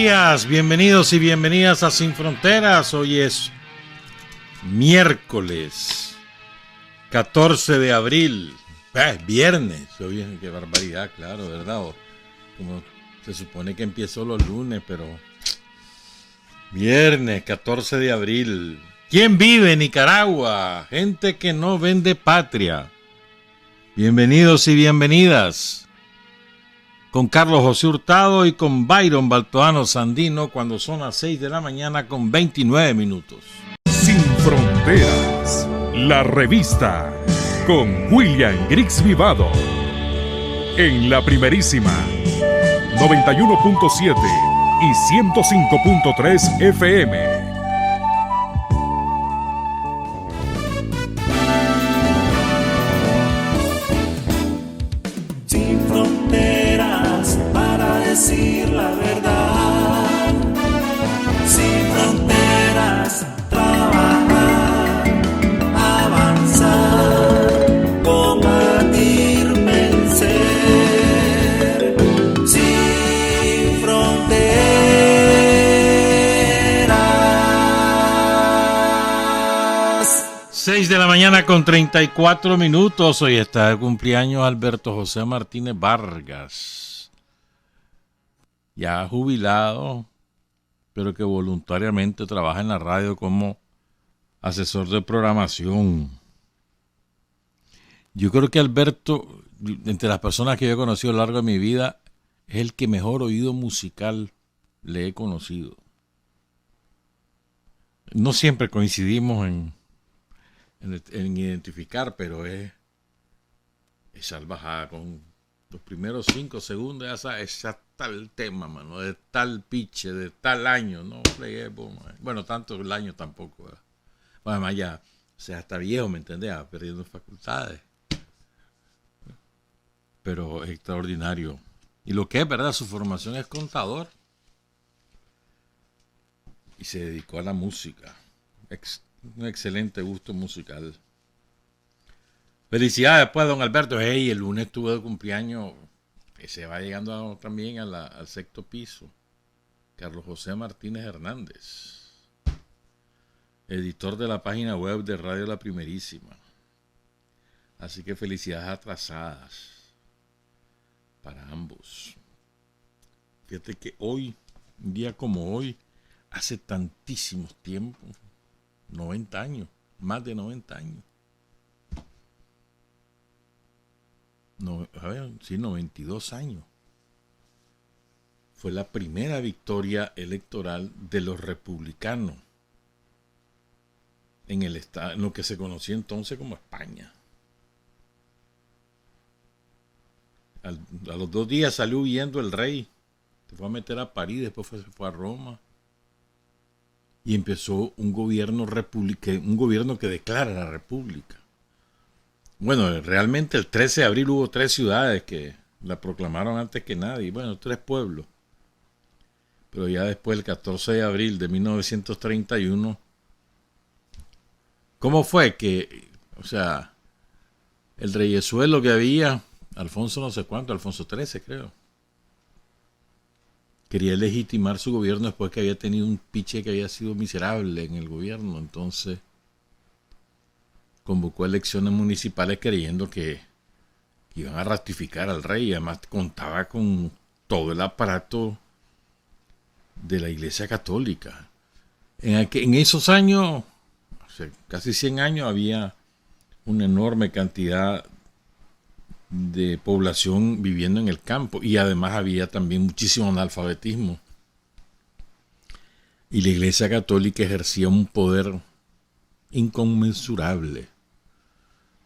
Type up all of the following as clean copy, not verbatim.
días, bienvenidos y bienvenidas a Sin Fronteras. Hoy es miércoles 14 de abril, viernes. Oye, qué barbaridad, claro, ¿verdad? Como se supone que empiezo los lunes, pero viernes 14 de abril. ¿Quién vive en Nicaragua? Gente que no vende patria. Bienvenidos y bienvenidas. Con Carlos José Hurtado y con Byron Baltoano Sandino cuando son las 6 de la mañana con 29 minutos. Sin Fronteras, la revista con William Griggs Vivado. En la primerísima 91.7 y 105.3 FM. Decir la verdad, sin fronteras, trabajar, avanzar, combatir, vencer, sin fronteras. 6 de la mañana con 34 minutos. Hoy está de cumpleaños Alberto José Martínez Vargas. Ya jubilado, pero que voluntariamente trabaja en la radio como asesor de programación. Yo creo que Alberto, entre las personas que yo he conocido a lo largo de mi vida, es el que mejor oído musical le he conocido. No siempre coincidimos en identificar, pero es salvajada con los primeros 5 segundos, esa tal tema, mano, de tal pitch, de tal año, no bueno, tanto el año tampoco, ¿verdad? Bueno, además ya, o sea, está viejo, ¿me entendés? Perdiendo facultades. Pero es extraordinario. Y lo que es, ¿verdad? Su formación es contador. Y se dedicó a la música. Un excelente gusto musical. Felicidades, pues, don Alberto. Hey, el lunes tuvo de cumpleaños, que se va llegando también al sexto piso, Carlos José Martínez Hernández, editor de la página web de Radio La Primerísima. Así que felicidades atrasadas para ambos. Fíjate que hoy, un día como hoy, hace tantísimos tiempos, 90 años, más de 90 años. No, a ver, sí, 92 años. Fue la primera victoria electoral de los republicanos en el estado, en lo que se conocía entonces como España. A los 2 días salió huyendo el rey, se fue a meter a París, después se fue a Roma y empezó un gobierno que declara la república. Bueno, realmente el 13 de abril hubo 3 ciudades que la proclamaron antes que nadie. Bueno, 3 pueblos. Pero ya después, el 14 de abril de 1931, ¿cómo fue que, o sea, el reyesuelo que había, Alfonso no sé cuánto, Alfonso XIII creo, quería legitimar su gobierno después que había tenido un piche que había sido miserable en el gobierno? Entonces convocó elecciones municipales creyendo que iban a ratificar al rey, y además contaba con todo el aparato de la Iglesia Católica. En esos años, o sea, casi 100 años, había una enorme cantidad de población viviendo en el campo, y además había también muchísimo analfabetismo. Y la Iglesia Católica ejercía un poder inconmensurable,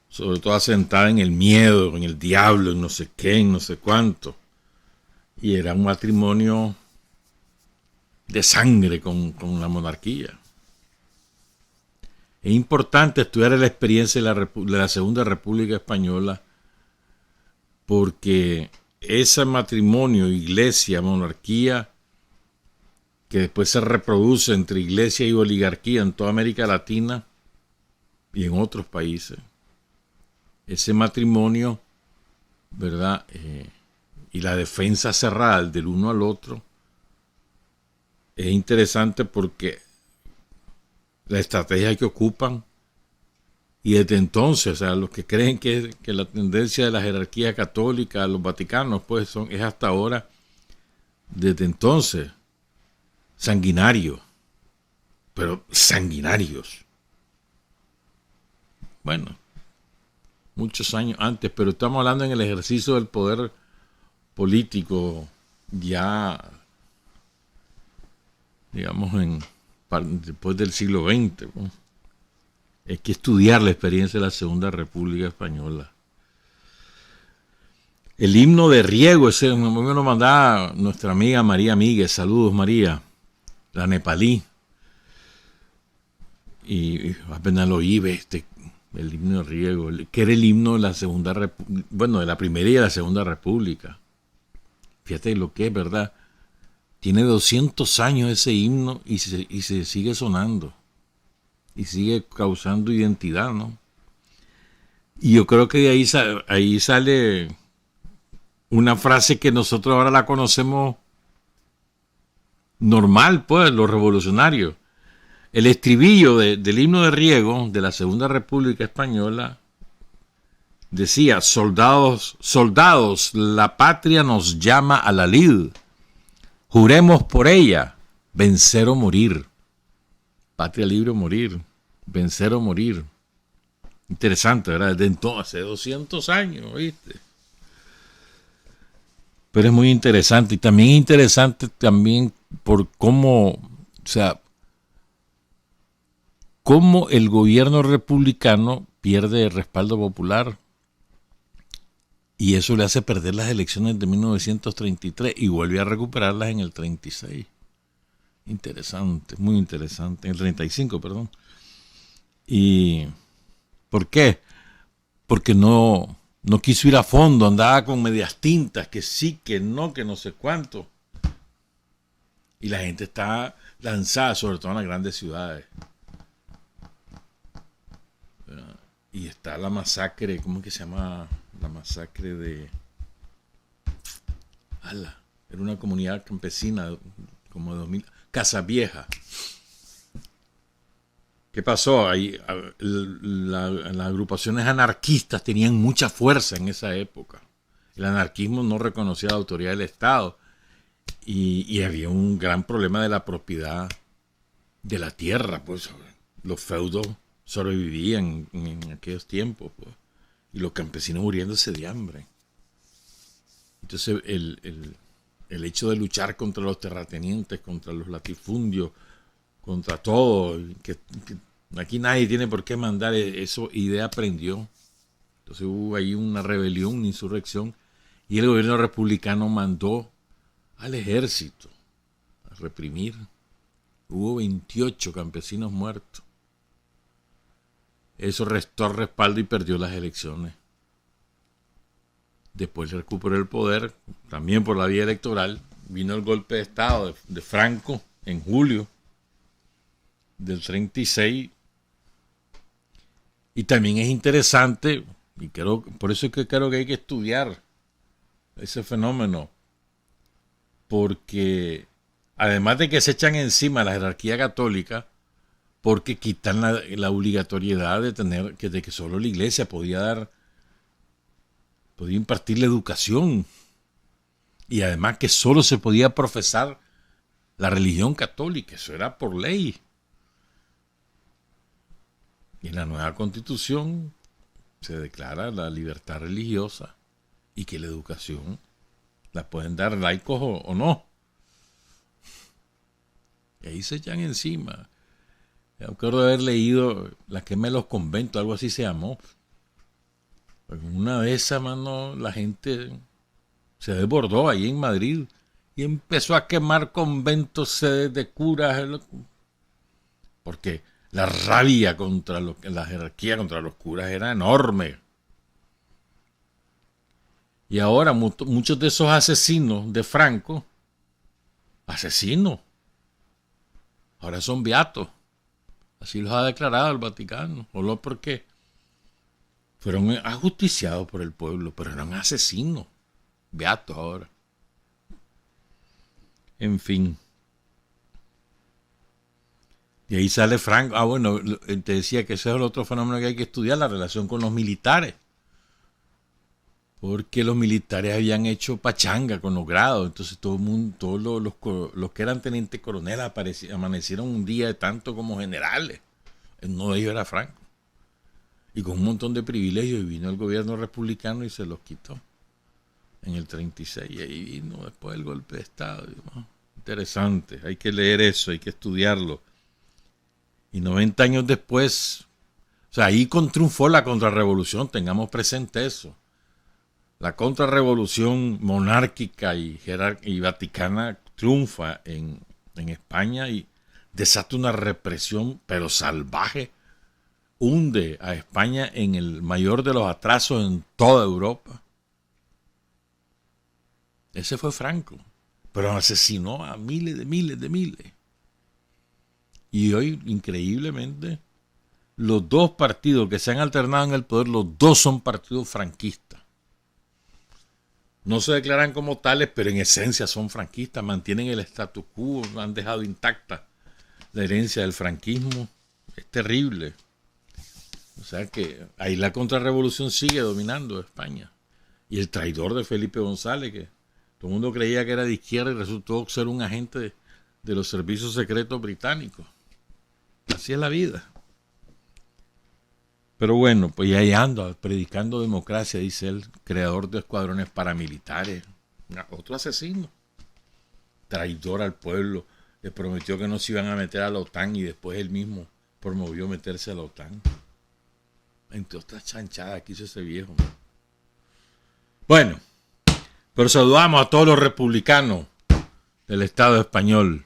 sobre todo asentada en el miedo, en el diablo, en no sé qué, en no sé cuánto. Y era un matrimonio de sangre con la monarquía. Es importante estudiar la experiencia de la Segunda República Española, porque ese matrimonio, iglesia, monarquía, que después se reproduce entre iglesia y oligarquía en toda América Latina y en otros países, ese matrimonio, ¿verdad? Y la defensa cerrada del uno al otro, es interesante porque la estrategia que ocupan, y desde entonces, o sea, los que creen que la tendencia de la jerarquía católica a los vaticanos, pues es hasta ahora, desde entonces, sanguinarios, pero sanguinarios. Bueno, muchos años antes, pero estamos hablando en el ejercicio del poder político ya, digamos, después del siglo XX, ¿no? Hay que estudiar la experiencia de la Segunda República Española. El himno de Riego, ese me lo mandaba nuestra amiga María Míguez. Saludos, María, la nepalí. Y apenas lo oí, el himno de Riego, que era el himno de la Segunda República, bueno, de la Primera y de la Segunda República. Fíjate lo que es, ¿verdad? Tiene 200 años ese himno y se sigue sonando. Y sigue causando identidad, ¿no? Y yo creo que de ahí sale una frase que nosotros ahora la conocemos normal, pues, los revolucionarios. El estribillo del himno de Riego de la Segunda República Española decía: soldados, soldados, la patria nos llama a la lid. Juremos por ella, vencer o morir. Patria libre o morir, vencer o morir. Interesante, ¿verdad? Desde entonces, hace 200 años, ¿viste? Pero es muy interesante. Y también interesante por cómo, o sea, cómo el gobierno republicano pierde el respaldo popular. Y eso le hace perder las elecciones de 1933 y vuelve a recuperarlas en el 36. Interesante, muy interesante. En el 35, perdón. ¿Y por qué? Porque no quiso ir a fondo, andaba con medias tintas, que sí, que no sé cuánto. Y la gente está lanzada, sobre todo en las grandes ciudades. Y está la masacre, ¿cómo es que se llama? La masacre de... Era una comunidad campesina, como de 2000... Casa Vieja. ¿Qué pasó? Ahí, las agrupaciones anarquistas tenían mucha fuerza en esa época. El anarquismo no reconocía la autoridad del Estado y había un gran problema de la propiedad de la tierra. Pues los feudos sobrevivían en aquellos tiempos, pues, y los campesinos muriéndose de hambre. Entonces el hecho de luchar contra los terratenientes, contra los latifundios, contra todo, que aquí nadie tiene por qué mandar, eso idea aprendió. Entonces hubo ahí una rebelión, una insurrección, y el gobierno republicano mandó al ejército a reprimir. Hubo 28 campesinos muertos. Eso restó respaldo y perdió las elecciones. Después recuperó el poder, también por la vía electoral. Vino el golpe de Estado de Franco en julio del 36. Y también es interesante, y por eso es que creo que hay que estudiar ese fenómeno, porque además de que se echan encima la jerarquía católica, porque quitan la obligatoriedad de que solo la iglesia podía impartir la educación, y además que solo se podía profesar la religión católica, eso era por ley. Y en la nueva Constitución se declara la libertad religiosa y que la educación la pueden dar laicos o no. Y ahí se echan encima. Yo recuerdo haber leído La quema de los conventos, algo así se llamó. Pues una de esas, mano, la gente se desbordó ahí en Madrid y empezó a quemar conventos, sedes de curas, porque la rabia contra la jerarquía, contra los curas era enorme. Y ahora muchos de esos asesinos de Franco, asesinos, ahora son beatos. Así los ha declarado el Vaticano. ¿O no? ¿Por qué? Fueron ajusticiados por el pueblo, pero eran asesinos. Beatos ahora. En fin. Y ahí sale Franco. Ah, bueno, te decía que ese es el otro fenómeno que hay que estudiar, la relación con los militares. Porque los militares habían hecho pachanga con los grados. Entonces todo el mundo, todos los que eran teniente coronel amanecieron un día tanto como generales. Uno de ellos era Franco. Y con un montón de privilegios. Y vino el gobierno republicano y se los quitó. En el 36. Y ahí vino después el golpe de Estado. Interesante. Hay que leer eso, hay que estudiarlo. Y 90 años después, o sea, ahí triunfó la contrarrevolución, tengamos presente eso. La contrarrevolución monárquica y vaticana triunfa en España y desata una represión, pero salvaje. Hunde a España en el mayor de los atrasos en toda Europa. Ese fue Franco, pero asesinó a miles. Y hoy, increíblemente, los dos partidos que se han alternado en el poder, los dos son partidos franquistas. No se declaran como tales, pero en esencia son franquistas, mantienen el status quo, han dejado intacta la herencia del franquismo. Es terrible. O sea que ahí la contrarrevolución sigue dominando España. Y el traidor de Felipe González, que todo el mundo creía que era de izquierda y resultó ser un agente de los servicios secretos británicos. Así es la vida. Pero bueno, pues ahí anda, predicando democracia, dice el creador de escuadrones paramilitares. Otro asesino. Traidor al pueblo. Le prometió que no se iban a meter a la OTAN y después él mismo promovió meterse a la OTAN. Entre otras chanchadas que hizo ese viejo. Bueno, pero saludamos a todos los republicanos del Estado español.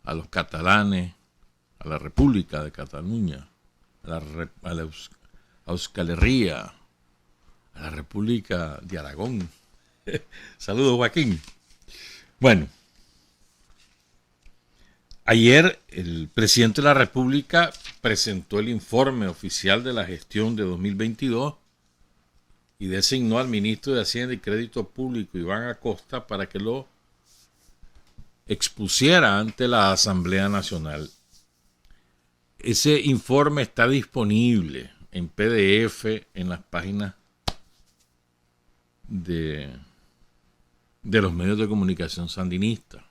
A los catalanes, a la República de Cataluña, a la Euskal Herria, a la República de Aragón. Saludos, Joaquín. Bueno, ayer el presidente de la República presentó el informe oficial de la gestión de 2022 y designó al ministro de Hacienda y Crédito Público, Iván Acosta, para que lo expusiera ante la Asamblea Nacional. Ese informe está disponible en PDF en las páginas de los medios de comunicación sandinistas.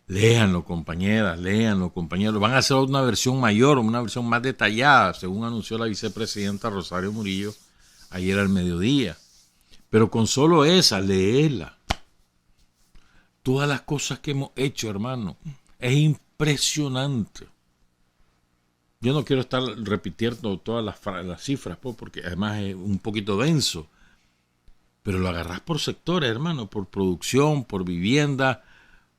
Léanlo, compañeras, léanlo, compañeros. Van a hacer una versión mayor, una versión más detallada, según anunció la vicepresidenta Rosario Murillo ayer al mediodía. Pero con solo esa, léela. Todas las cosas que hemos hecho, hermano, es impresionante. Yo no quiero estar repitiendo todas las cifras, porque además es un poquito denso. Pero lo agarrás por sectores, hermano, por producción, por vivienda,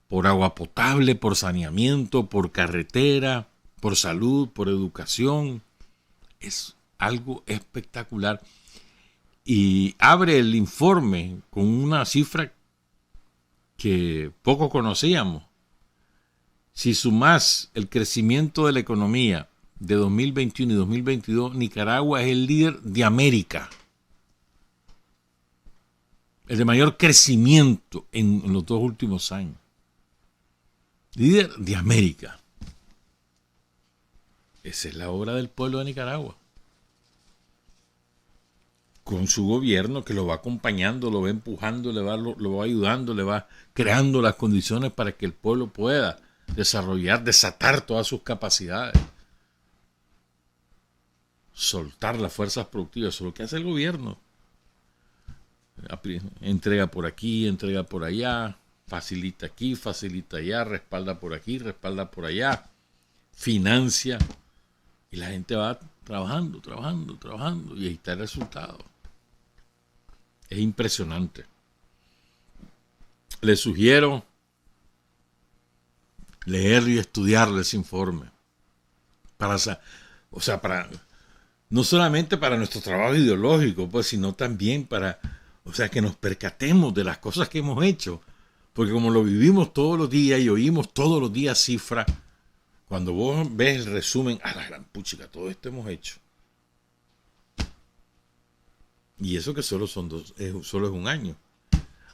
por agua potable, por saneamiento, por carretera, por salud, por educación. Es algo espectacular. Y abre el informe con una cifra que poco conocíamos. Si sumás el crecimiento de la economía de 2021 y 2022, Nicaragua es el líder de América. El de mayor crecimiento en los 2 últimos años. Líder de América. Esa es la obra del pueblo de Nicaragua. Con su gobierno que lo va acompañando, lo va empujando, lo va ayudando, le va creando las condiciones para que el pueblo pueda desarrollar, desatar todas sus capacidades. Soltar las fuerzas productivas. Eso es lo que hace el gobierno. Entrega por aquí, entrega por allá, facilita aquí, facilita allá, respalda por aquí, respalda por allá, financia. Y la gente va trabajando, y ahí está el resultado. Es impresionante. Les sugiero leer y estudiar ese informe. Para no solamente para nuestro trabajo ideológico, pues, sino también para, que nos percatemos de las cosas que hemos hecho. Porque como lo vivimos todos los días y oímos todos los días cifras, cuando vos ves el resumen, a la gran puchica, todo esto hemos hecho. Y eso que solo es un año.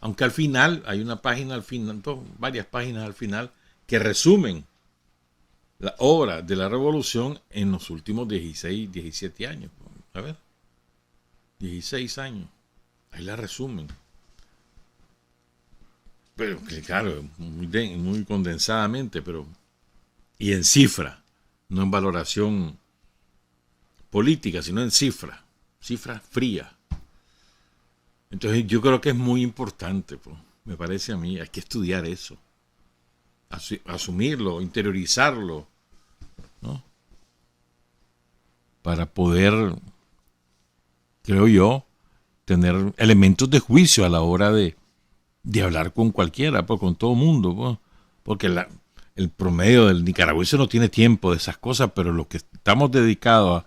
Aunque al final, hay una página al final, varias páginas al final, que resumen la obra de la revolución en los últimos 16, 17 años. A ver, 16 años. Ahí la resumen. Pero claro, muy condensadamente, pero y en cifra, no en valoración política, sino en cifra fría. Entonces yo creo que es muy importante, pues, me parece a mí, hay que estudiar eso, asumirlo, interiorizarlo, ¿no? Para poder, creo yo, tener elementos de juicio a la hora de hablar con cualquiera, pues, con todo mundo, pues, porque el promedio del nicaragüense no tiene tiempo de esas cosas, pero los que estamos dedicados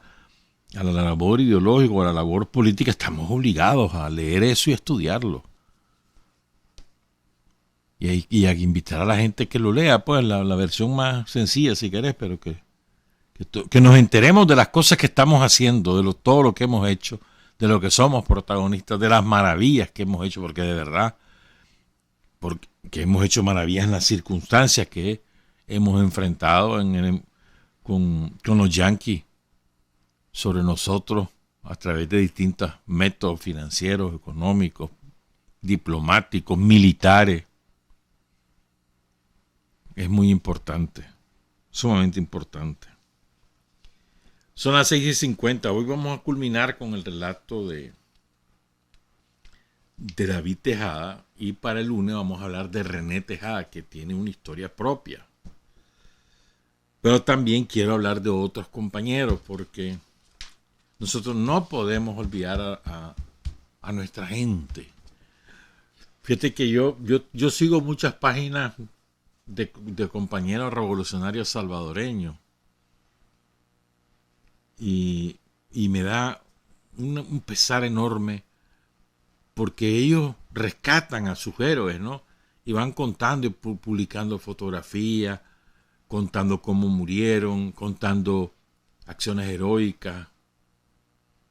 a la labor ideológica, a la labor política, estamos obligados a leer eso y a estudiarlo. Y a invitar a la gente que lo lea, pues la versión más sencilla, si querés, pero que nos enteremos de las cosas que estamos haciendo, de todo lo que hemos hecho, de lo que somos protagonistas, de las maravillas que hemos hecho, porque de verdad, porque hemos hecho maravillas en las circunstancias que hemos enfrentado con los yanquis sobre nosotros a través de distintos métodos financieros, económicos, diplomáticos, militares. Es muy importante, sumamente importante. Son las 6:50. Hoy vamos a culminar con el relato de David Tejada, y para el lunes vamos a hablar de René Tejada, que tiene una historia propia. Pero también quiero hablar de otros compañeros, porque nosotros no podemos olvidar a nuestra gente. Fíjate que yo sigo muchas páginas de compañeros revolucionarios salvadoreños, y me da un pesar enorme, porque ellos rescatan a sus héroes, ¿no? Y van contando y publicando fotografías, contando cómo murieron, contando acciones heroicas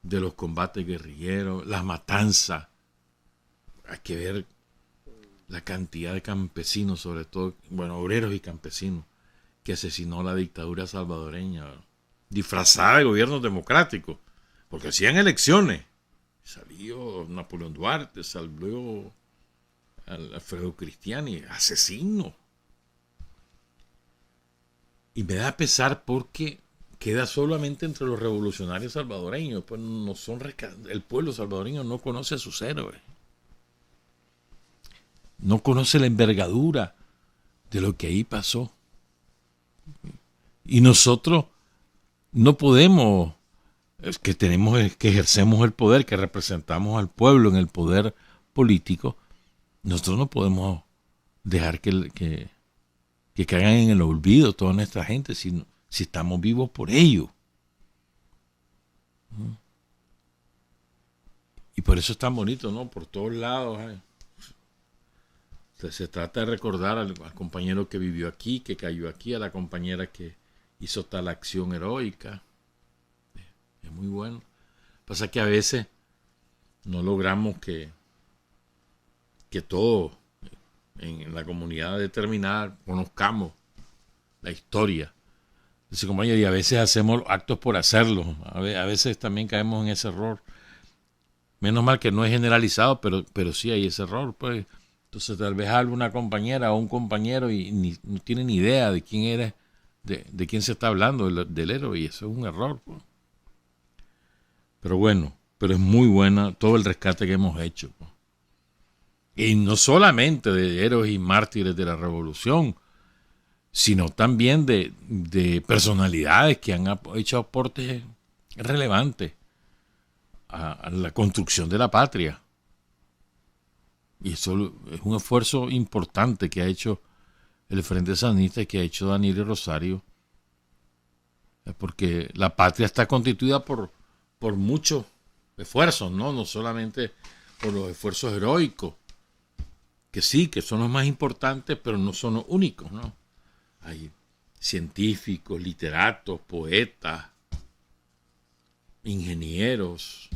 de los combates guerrilleros, las matanzas. Hay que ver la cantidad de campesinos, sobre todo, bueno, obreros y campesinos, que asesinó la dictadura salvadoreña, disfrazada de gobiernos democráticos, porque hacían elecciones. Salió Napoleón Duarte, salió Alfredo Cristiani, asesino. Y me da pesar porque queda solamente entre los revolucionarios salvadoreños, pues no son el pueblo salvadoreño no conoce a sus héroes. No conoce la envergadura de lo que ahí pasó. Y nosotros no podemos, es que ejercemos el poder, que representamos al pueblo en el poder político, nosotros no podemos dejar que caigan en el olvido toda nuestra gente si estamos vivos por ello. Y por eso es tan bonito, ¿no? Por todos lados. Se trata de recordar al compañero que vivió aquí, que cayó aquí, a la compañera que hizo tal acción heroica. Es muy bueno. Pasa que a veces no logramos que todos en la comunidad determinada conozcamos la historia de ese compañero, y a veces hacemos actos por hacerlo. A veces también caemos en ese error. Menos mal que no es generalizado, pero sí hay ese error, pues. Entonces tal vez alguna compañera o un compañero y no tiene ni idea de quién eres, de quién se está hablando, del héroe, y eso es un error, pues. Pero bueno, es muy buena todo el rescate que hemos hecho, pues. Y no solamente de héroes y mártires de la revolución, sino también de personalidades que han hecho aportes relevantes a la construcción de la patria. Y eso es un esfuerzo importante que ha hecho el Frente Sandinista y que ha hecho Daniel Rosario, porque la patria está constituida por muchos esfuerzos, no solamente por los esfuerzos heroicos, que sí, que son los más importantes, pero no son los únicos, ¿no? Hay científicos, literatos, poetas, ingenieros,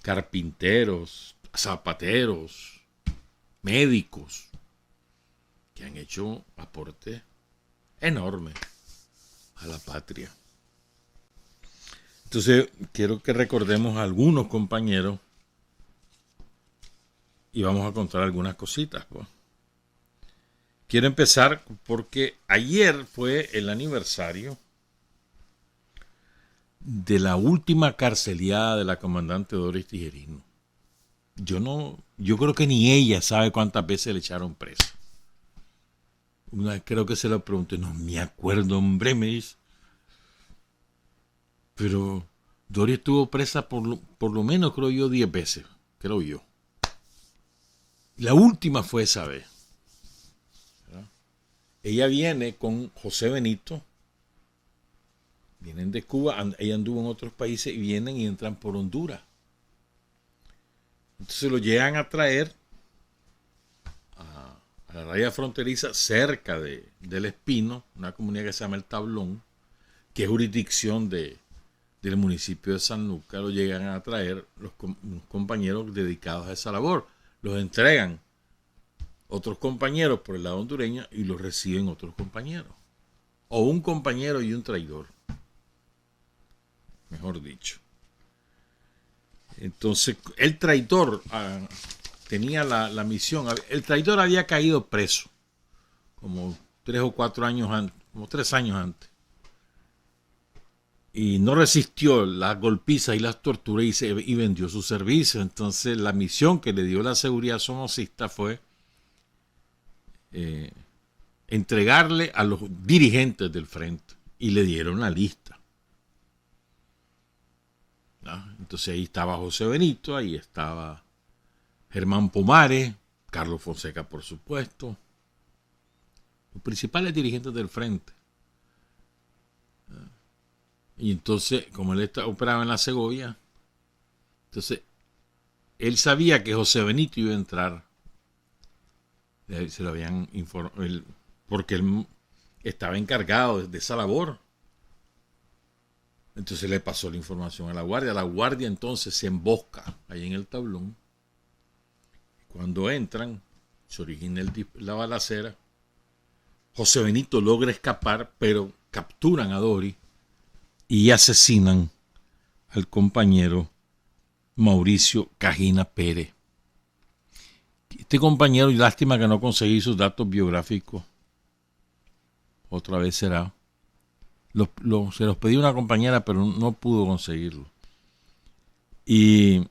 carpinteros, zapateros, médicos, que han hecho aporte enorme a la patria. Entonces, quiero que recordemos a algunos compañeros y vamos a contar algunas cositas, pues. Quiero empezar porque ayer fue el aniversario de la última carceleada de la comandante Doris Tijerino. Yo creo que ni ella sabe cuántas veces le echaron presa. Una vez creo que se lo pregunté, no me acuerdo, hombre, me dice. Pero Doris estuvo presa por lo menos, creo yo, 10 veces, creo yo. La última fue esa vez. ¿Verdad? Ella viene con José Benito. Vienen de Cuba, ella anduvo en otros países y vienen y entran por Honduras. Entonces lo llegan a traer a la raya fronteriza cerca del Espino, una comunidad que se llama El Tablón, que es jurisdicción del municipio de San Lucas. Lo llegan a traer los compañeros dedicados a esa labor. Los entregan otros compañeros por el lado hondureño y los reciben otros compañeros. O un compañero y un traidor. Mejor dicho. Entonces, el traidor tenía la misión. El traidor había caído preso como 3 o 4 años antes, como 3 años antes. Y no resistió las golpizas y las torturas y vendió su servicio. Entonces, la misión que le dio la seguridad somocista fue entregarle a los dirigentes del frente. Y le dieron la lista. Entonces ahí estaba José Benito, ahí estaba Germán Pomares, Carlos Fonseca, por supuesto, los principales dirigentes del frente. Y entonces, como él operaba en la Segovia, entonces él sabía que José Benito iba a entrar, se lo habían informado, porque él estaba encargado de esa labor. Entonces le pasó la información a la guardia. La guardia entonces se embosca ahí en el Tablón. Cuando entran, se origina la balacera. José Benito logra escapar, pero capturan a Doris y asesinan al compañero Mauricio Cajina Pérez. Este compañero, y lástima que no conseguí sus datos biográficos, otra vez será. Se los pedí a una compañera, pero no pudo conseguirlo. Y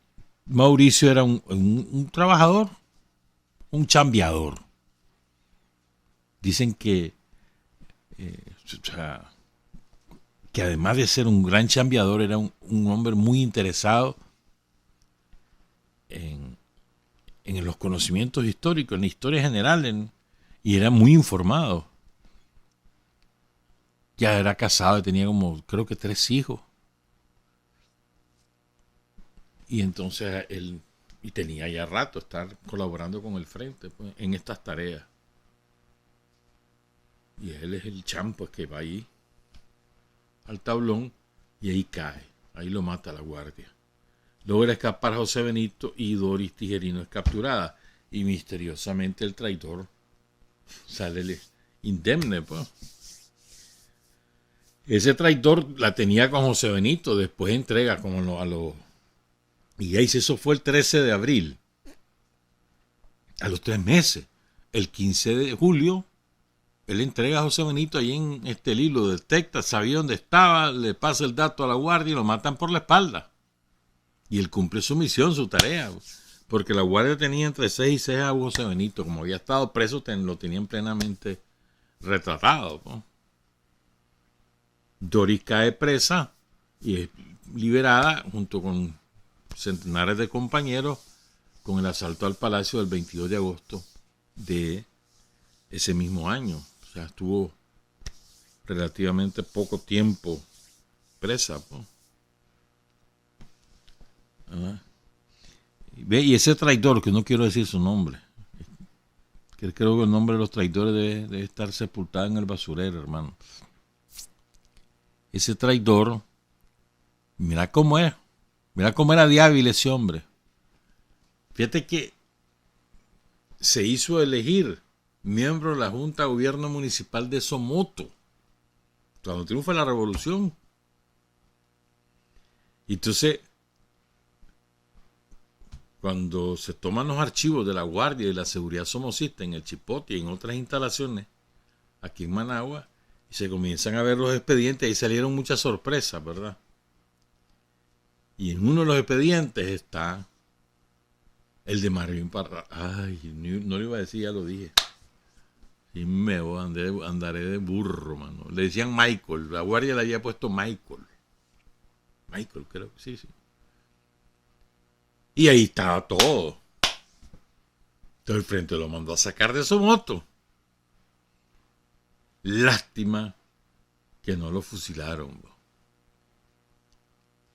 Mauricio era un trabajador, un chambeador. Dicen que además de ser un gran chambeador, era un hombre muy interesado en los conocimientos históricos, en la historia general, y era muy informado. Ya era casado y tenía como, creo que 3 hijos. Y entonces él, y tenía ya rato estar colaborando con el frente, pues, en estas tareas. Y él es el champo que va ahí al Tablón y ahí cae. Ahí lo mata la guardia. Logra escapar José Benito y Doris Tijerino es capturada. Y misteriosamente el traidor sale indemne, pues. Ese traidor la tenía con José Benito, después entrega como a los... Y ahí eso fue el 13 de abril. A los 3 meses. El 15 de julio, él entrega a José Benito ahí en Estelí, lo detecta, sabía dónde estaba, le pasa el dato a la guardia y lo matan por la espalda. Y él cumple su misión, su tarea. Porque la guardia tenía entre 6 y 6 a José Benito. Como había estado preso, lo tenían plenamente retratado, ¿no? Doris cae presa y es liberada junto con centenares de compañeros con el asalto al palacio del 22 de agosto de ese mismo año. O sea, estuvo relativamente poco tiempo presa, ¿no? Y ese traidor, que no quiero decir su nombre, que creo que el nombre de los traidores debe estar sepultado en el basurero, hermano. Ese traidor, mira cómo es, mira cómo era de hábil ese hombre. Fíjate que se hizo elegir miembro de la Junta de Gobierno Municipal de Somoto, cuando triunfa la revolución. Y entonces, cuando se toman los archivos de la Guardia y de la Seguridad Somocista en el Chipote y en otras instalaciones, aquí en Managua, y se comienzan a ver los expedientes, ahí salieron muchas sorpresas, ¿verdad? Y en uno de los expedientes está el de Marvin Parra. Ay, no lo iba a decir, ya lo dije. Y andaré de burro, mano. Le decían Michael, la Guardia le había puesto Michael. Michael, creo que sí. Y ahí estaba todo. Entonces el frente lo mandó a sacar de su moto. Lástima que no lo fusilaron.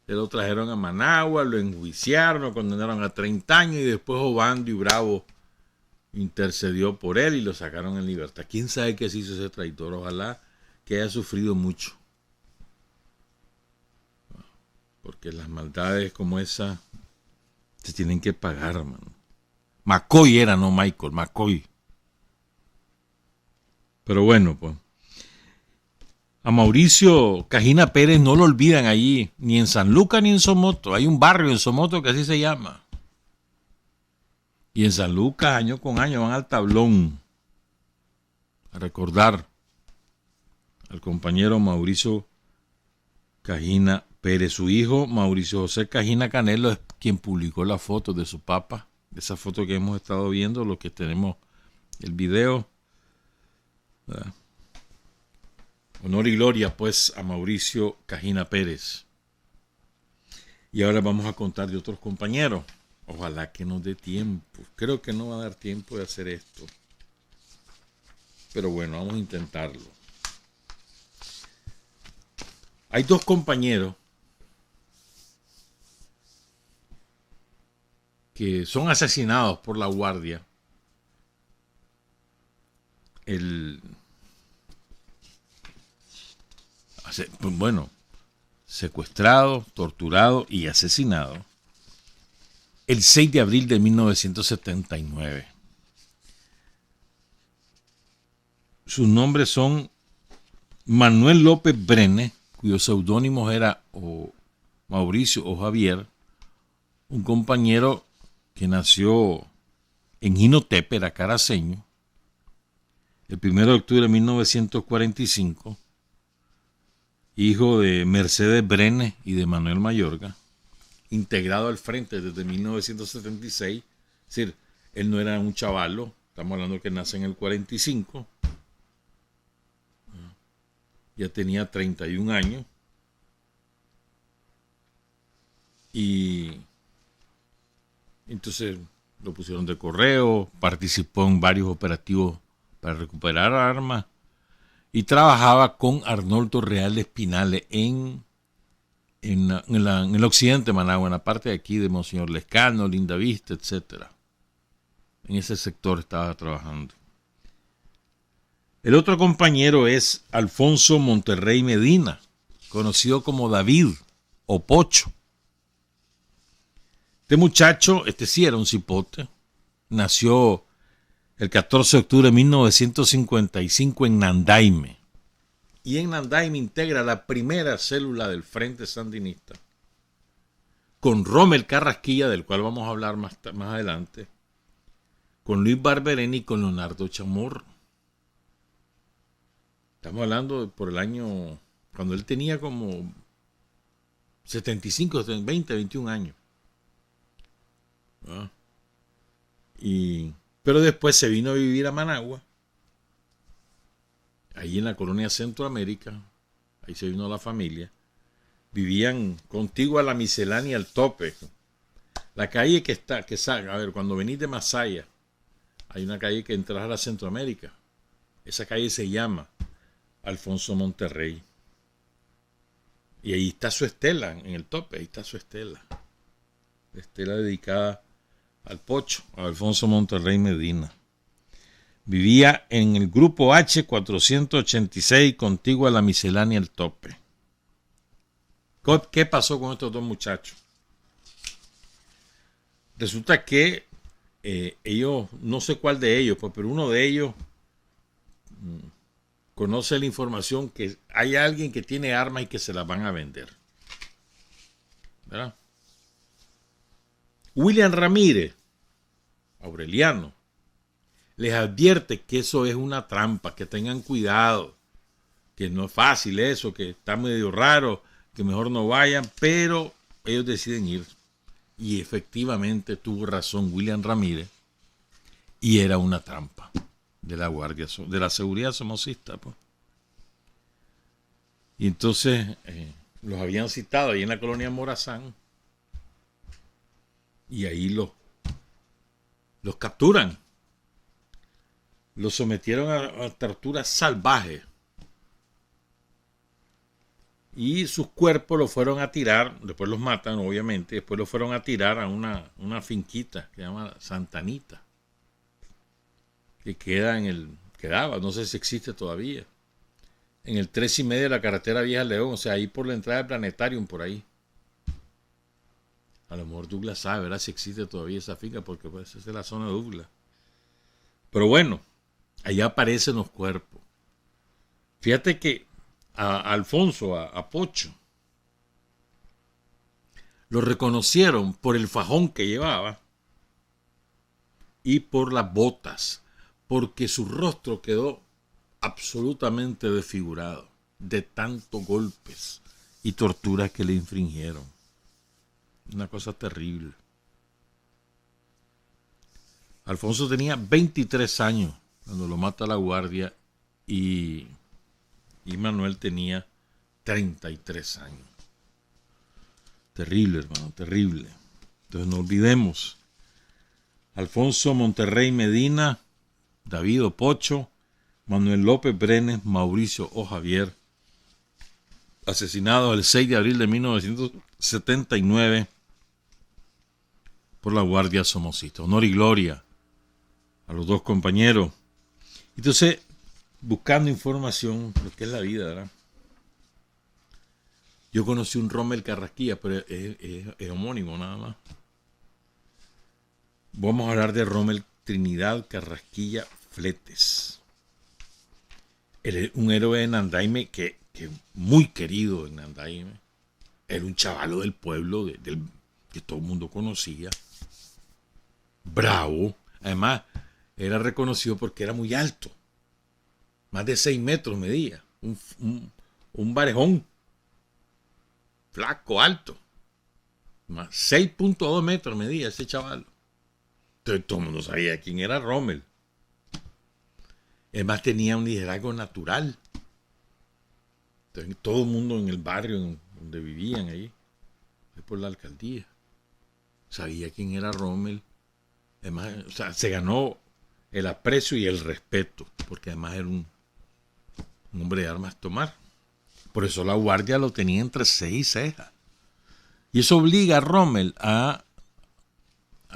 Se lo trajeron a Managua, lo enjuiciaron, lo condenaron a 30 años y después Obando y Bravo intercedió por él y lo sacaron en libertad. ¿Quién sabe qué se hizo ese traidor? Ojalá que haya sufrido mucho. Porque las maldades como esa se tienen que pagar, mano. McCoy era, no Michael, McCoy. Pero bueno, pues. A Mauricio Cajina Pérez no lo olvidan allí, ni en San Lucas ni en Somoto. Hay un barrio en Somoto que así se llama. Y en San Lucas, año con año, van al tablón a recordar al compañero Mauricio Cajina Pérez. Su hijo, Mauricio José Cajina Canelo, es quien publicó la foto de su papá. Esa foto que hemos estado viendo, los que tenemos el video. ¿Verdad? Honor y gloria, pues, a Mauricio Cajina Pérez. Y ahora vamos a contar de otros compañeros. Ojalá que nos dé tiempo. Creo que no va a dar tiempo de hacer esto. Pero bueno, vamos a intentarlo. Hay dos compañeros que son asesinados por la Guardia. Secuestrado, torturado y asesinado el 6 de abril de 1979. Sus nombres son Manuel López Brenes, cuyos seudónimos era o Mauricio o Javier, un compañero que nació en Jinotepe, era caraceño, el 1 de octubre de 1945, hijo de Mercedes Brenes y de Manuel Mayorga, integrado al frente desde 1976, es decir, él no era un chavalo, estamos hablando que nace en el 45, ya tenía 31 años, y entonces lo pusieron de correo, participó en varios operativos para recuperar armas, y trabajaba con Arnoldo Real Espinales en el occidente de Managua, en la parte de aquí de Monseñor Lescano, Lindavista, etc. En ese sector estaba trabajando. El otro compañero es Alfonso Monterrey Medina, conocido como David o Pocho. Este muchacho, sí era un cipote, nació el 14 de octubre de 1955 en Nandaime. Y en Nandaime integra la primera célula del Frente Sandinista, con Rommel Carrasquilla, del cual vamos a hablar más adelante, con Luis Barberena y con Leonardo Chamorro. Estamos hablando por el año, cuando él tenía como 75, 20, 21 años. ¿Ah? Pero después se vino a vivir a Managua, ahí en la colonia Centroamérica, ahí se vino la familia. Vivían contigo a la Miscelánea al Tope. La calle que sale, a ver, cuando venís de Masaya, hay una calle que entras a la Centroamérica. Esa calle se llama Alfonso Monterrey. Y ahí está su estela, en el Tope, ahí está su estela. La estela dedicada al Pocho, a Alfonso Monterrey Medina. Vivía en el grupo H 486, contigo a la Miscelánea El Tope. ¿Qué pasó con estos dos muchachos? Resulta que ellos, no sé cuál de ellos, pero uno de ellos conoce la información que hay alguien que tiene armas y que se las van a vender. ¿Verdad? William Ramírez, Aureliano, les advierte que eso es una trampa, que tengan cuidado, que no es fácil eso, que está medio raro, que mejor no vayan, pero ellos deciden ir. Y efectivamente tuvo razón William Ramírez, y era una trampa de la guardia, de la seguridad somocista, pues. Y entonces los habían citado ahí en la colonia Morazán, y ahí los capturan. Los sometieron a torturas salvajes. Y sus cuerpos los fueron a tirar, después los matan, obviamente, después los fueron a tirar a una finquita que se llama Santa Anita, que quedaba, no sé si existe todavía, en el 3,5 de la carretera Vieja León, o sea, ahí por la entrada del Planetarium, por ahí. A lo mejor Douglas sabe, ¿verdad? Si existe todavía esa finca, porque pues esa es la zona de Douglas. Pero bueno, allá aparecen los cuerpos. Fíjate que a Alfonso, a Pocho, lo reconocieron por el fajón que llevaba y por las botas, porque su rostro quedó absolutamente desfigurado de tantos golpes y torturas que le infringieron. Una cosa terrible. Alfonso tenía 23 años cuando lo mata la guardia y Manuel tenía 33 años. Terrible, hermano, terrible. Entonces no olvidemos. Alfonso Monterrey Medina, David Pocho, Manuel López Brenes, Mauricio O. Javier, asesinados el 6 de abril de 1979 por la Guardia Somocista. Honor y gloria a los dos compañeros. Entonces, buscando información, lo que es la vida, ¿verdad? Yo conocí un Rommel Carrasquilla, pero es homónimo nada más. Vamos a hablar de Rommel Trinidad Carrasquilla Fletes. Un héroe de Nandaime que muy querido en Nandaime. Era un chavalo del pueblo que todo el mundo conocía. Bravo. Además, era reconocido porque era muy alto. Más de 6 metros medía. Un barejón. Flaco, alto. 6.2 metros medía ese chaval. Entonces todo el mundo sabía quién era Rommel. Además tenía un liderazgo natural. Entonces, todo el mundo en el barrio donde vivían ahí, por la alcaldía, sabía quién era Rommel. Además, o sea, se ganó el aprecio y el respeto, porque además era un hombre de armas tomar. Por eso la guardia lo tenía entre 6 y cejas. Y eso obliga a Rommel a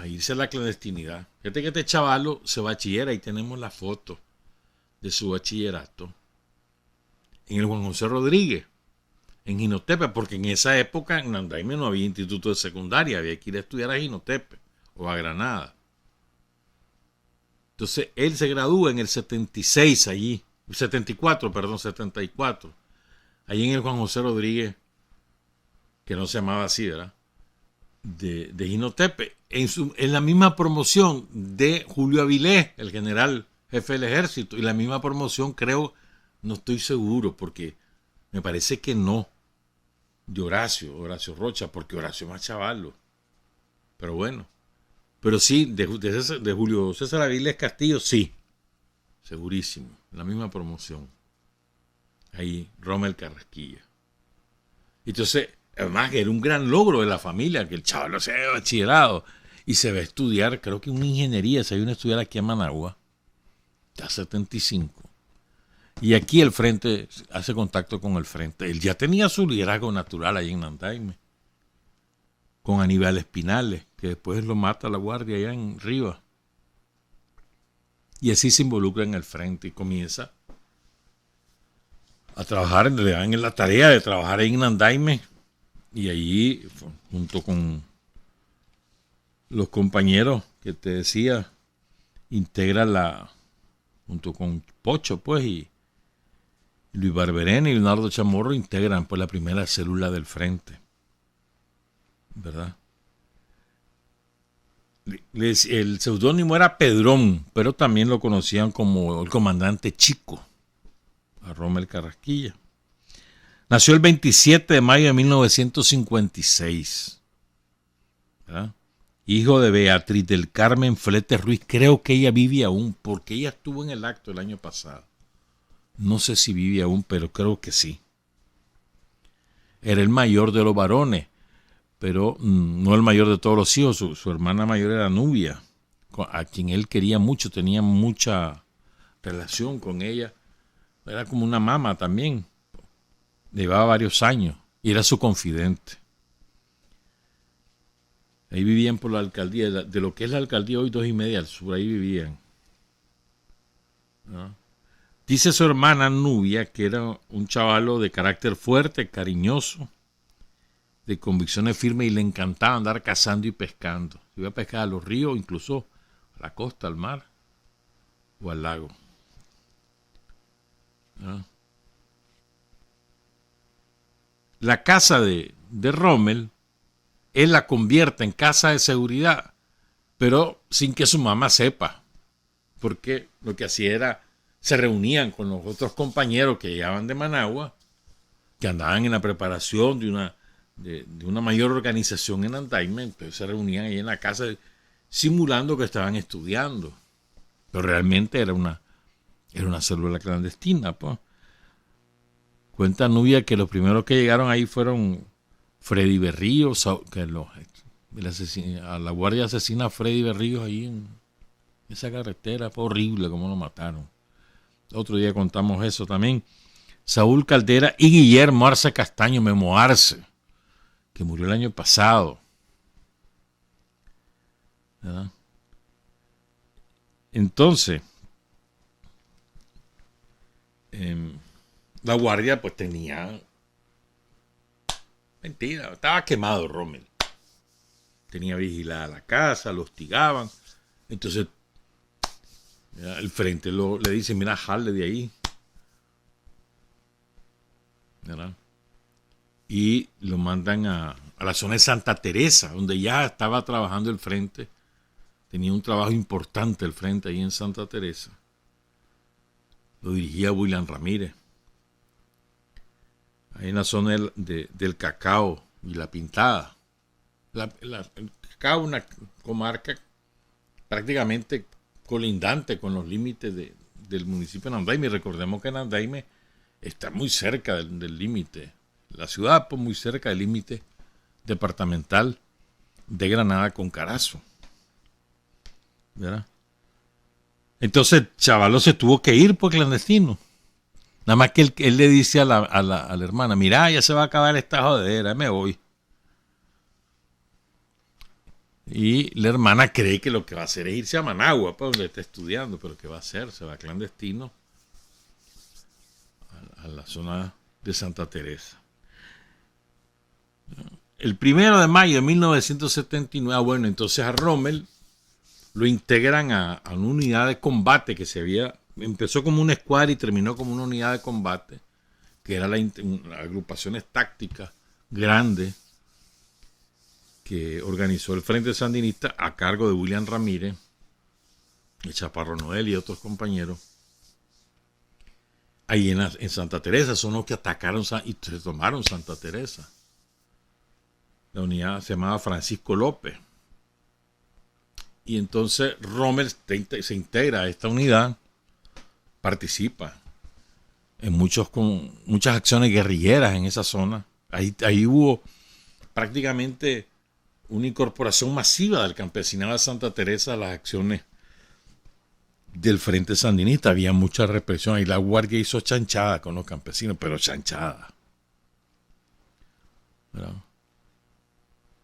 irse a la clandestinidad. Fíjate que este chavalo se bachillera, y tenemos la foto de su bachillerato en el Juan José Rodríguez, en Jinotepe, porque en esa época en Nandaime no había instituto de secundaria, había que ir a estudiar a Jinotepe o a Granada. Entonces él se gradúa en el 76 allí, 74, allí en el Juan José Rodríguez, que no se llamaba así, ¿verdad? De Jinotepe, en la misma promoción de Julio Avilés, el general jefe del ejército, y la misma promoción, creo, no estoy seguro, porque me parece que no, de Horacio Rocha, porque Horacio es más chavalo. Pero bueno, pero sí, de Julio César Avilés Castillo, sí, segurísimo, la misma promoción. Ahí, Rommel Carrasquilla. Entonces, además que era un gran logro de la familia, que el chaval se haya bachillerado y se va a estudiar, creo que una ingeniería, se viene a estudiar aquí en Managua, está 75. Y aquí el frente hace contacto con el frente. Él ya tenía su liderazgo natural ahí en Nandaime, con Aníbal Espinales, que después lo mata la guardia allá en Rivas. Y así se involucra en el frente y comienza a trabajar, le dan en la tarea de trabajar ahí en Nandaime. Y allí, junto con los compañeros que te decía, integra junto con Pocho, pues, y Luis Barberena y Leonardo Chamorro integran pues la primera célula del frente, ¿verdad? El seudónimo era Pedrón, pero también lo conocían como el comandante Chico, a Rommel Carrasquilla. Nació el 27 de mayo de 1956, ¿verdad? Hijo de Beatriz del Carmen Flete Ruiz. Creo que ella vive aún, porque ella estuvo en el acto el año pasado. No sé si vive aún, pero creo que sí. Era el mayor de los varones, pero no el mayor de todos los hijos. Su hermana mayor era Nubia, a quien él quería mucho, tenía mucha relación con ella. Era como una mamá también. Llevaba varios años y era su confidente. Ahí vivían por la alcaldía, de lo que es la alcaldía hoy 2:30 al sur, ahí vivían, ¿no? Dice su hermana Nubia que era un chavalo de carácter fuerte, cariñoso, de convicciones firmes y le encantaba andar cazando y pescando. Se iba a pescar a los ríos, incluso a la costa, al mar o al lago, ¿no? La casa de Rommel, él la convierte en casa de seguridad, pero sin que su mamá sepa, porque lo que hacía era, se reunían con los otros compañeros que llegaban de Managua, que andaban en la preparación de una mayor organización en Andaime. Entonces se reunían ahí en la casa simulando que estaban estudiando, pero realmente era una célula clandestina, pues. Cuenta Nubia que los primeros que llegaron ahí fueron Freddy Berríos, que a la guardia asesina a Freddy Berríos ahí en esa carretera. Fue horrible cómo lo mataron. Otro día contamos eso también. Saúl Caldera y Guillermo Arce Castaño, Memo Arce, que murió el año pasado, ¿verdad? Entonces, la guardia pues tenía... Mentira, estaba quemado Rommel. Tenía vigilada la casa, lo hostigaban. Entonces, el frente le dice, mira, jale de ahí, ¿verdad? Y lo mandan a la zona de Santa Teresa, donde ya estaba trabajando el frente. Tenía un trabajo importante el frente ahí en Santa Teresa. Lo dirigía William Ramírez. Ahí en la zona del Cacao y La Pintada. El Cacao, una comarca prácticamente colindante con los límites del municipio de Nandaime. Recordemos que Nandaime está muy cerca del límite. La ciudad, pues, muy cerca del límite departamental de Granada con Carazo, ¿verdad? Entonces Chavalo se tuvo que ir por clandestino. Nada más que él le dice a la hermana, mira, ya se va a acabar esta jodera, me voy. Y la hermana cree que lo que va a hacer es irse a Managua, pues, donde está estudiando, pero ¿qué va a hacer? Se va clandestino a la zona de Santa Teresa. El 1 de mayo de 1979, bueno, entonces a Rommel lo integran a una unidad de combate que empezó como una escuadra y terminó como una unidad de combate, que era las agrupaciones tácticas grandes que organizó el Frente Sandinista a cargo de William Ramírez, el Chaparro Noel y otros compañeros. Ahí en Santa Teresa son los que atacaron y se tomaron Santa Teresa. La unidad se llamaba Francisco López. Y entonces Rommel se integra a esta unidad, participa en muchas acciones guerrilleras en esa zona. Ahí hubo prácticamente una incorporación masiva del campesinado de Santa Teresa a las acciones del Frente Sandinista. Había mucha represión y la guardia hizo chanchada con los campesinos, pero chanchada, ¿verdad?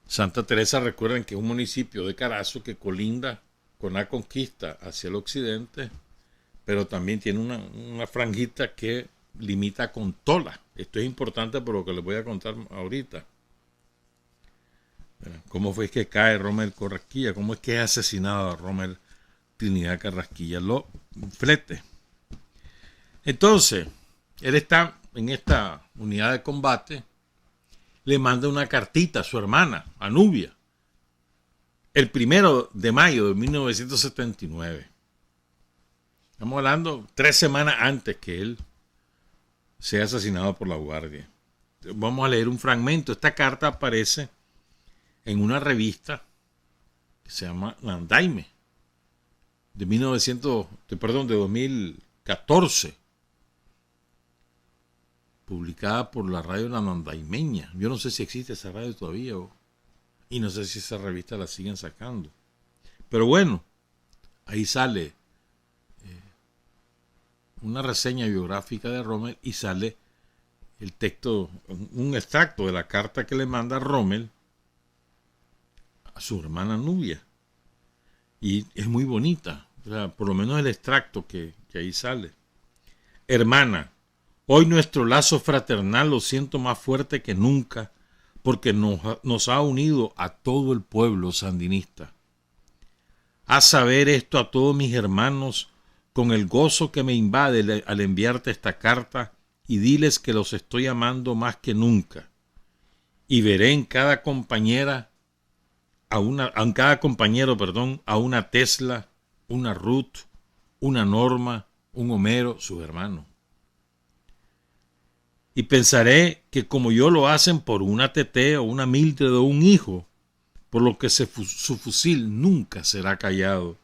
Santa Teresa, recuerden que es un municipio de Carazo que colinda con la Conquista hacia el occidente, pero también tiene una franjita que limita con Tola. Esto es importante por lo que les voy a contar ahorita. ¿Cómo fue que cae Rommel Carrasquilla? ¿Cómo es que es asesinado a Rommel Trinidad Carrasquilla? Lo flete. Entonces, Él está en esta unidad de combate, le manda una cartita a su hermana, a Nubia, el 1 de mayo de 1979. Estamos hablando 3 semanas antes que él sea asesinado por la Guardia. Vamos a leer un fragmento. Esta carta aparece en una revista que se llama Nandaime, de 2014, publicada por la radio La Nandaimeña. Yo no sé si existe esa radio todavía y no sé si esa revista la siguen sacando. Pero bueno, ahí sale una reseña biográfica de Rommel y sale el texto, un extracto de la carta que le manda Rommel a su hermana Nubia. Y es muy bonita, o sea, por lo menos el extracto que ahí sale. Hermana, hoy nuestro lazo fraternal lo siento más fuerte que nunca porque nos ha unido a todo el pueblo sandinista. Haz saber esto a todos mis hermanos con el gozo que me invade al enviarte esta carta y diles que los estoy amando más que nunca. Y veré en cada compañero, a una Tesla, una Ruth, una Norma, un Homero, su hermano. Y pensaré que como yo lo hacen por una Tete o una Mildred o un hijo, por lo que su fusil nunca será callado.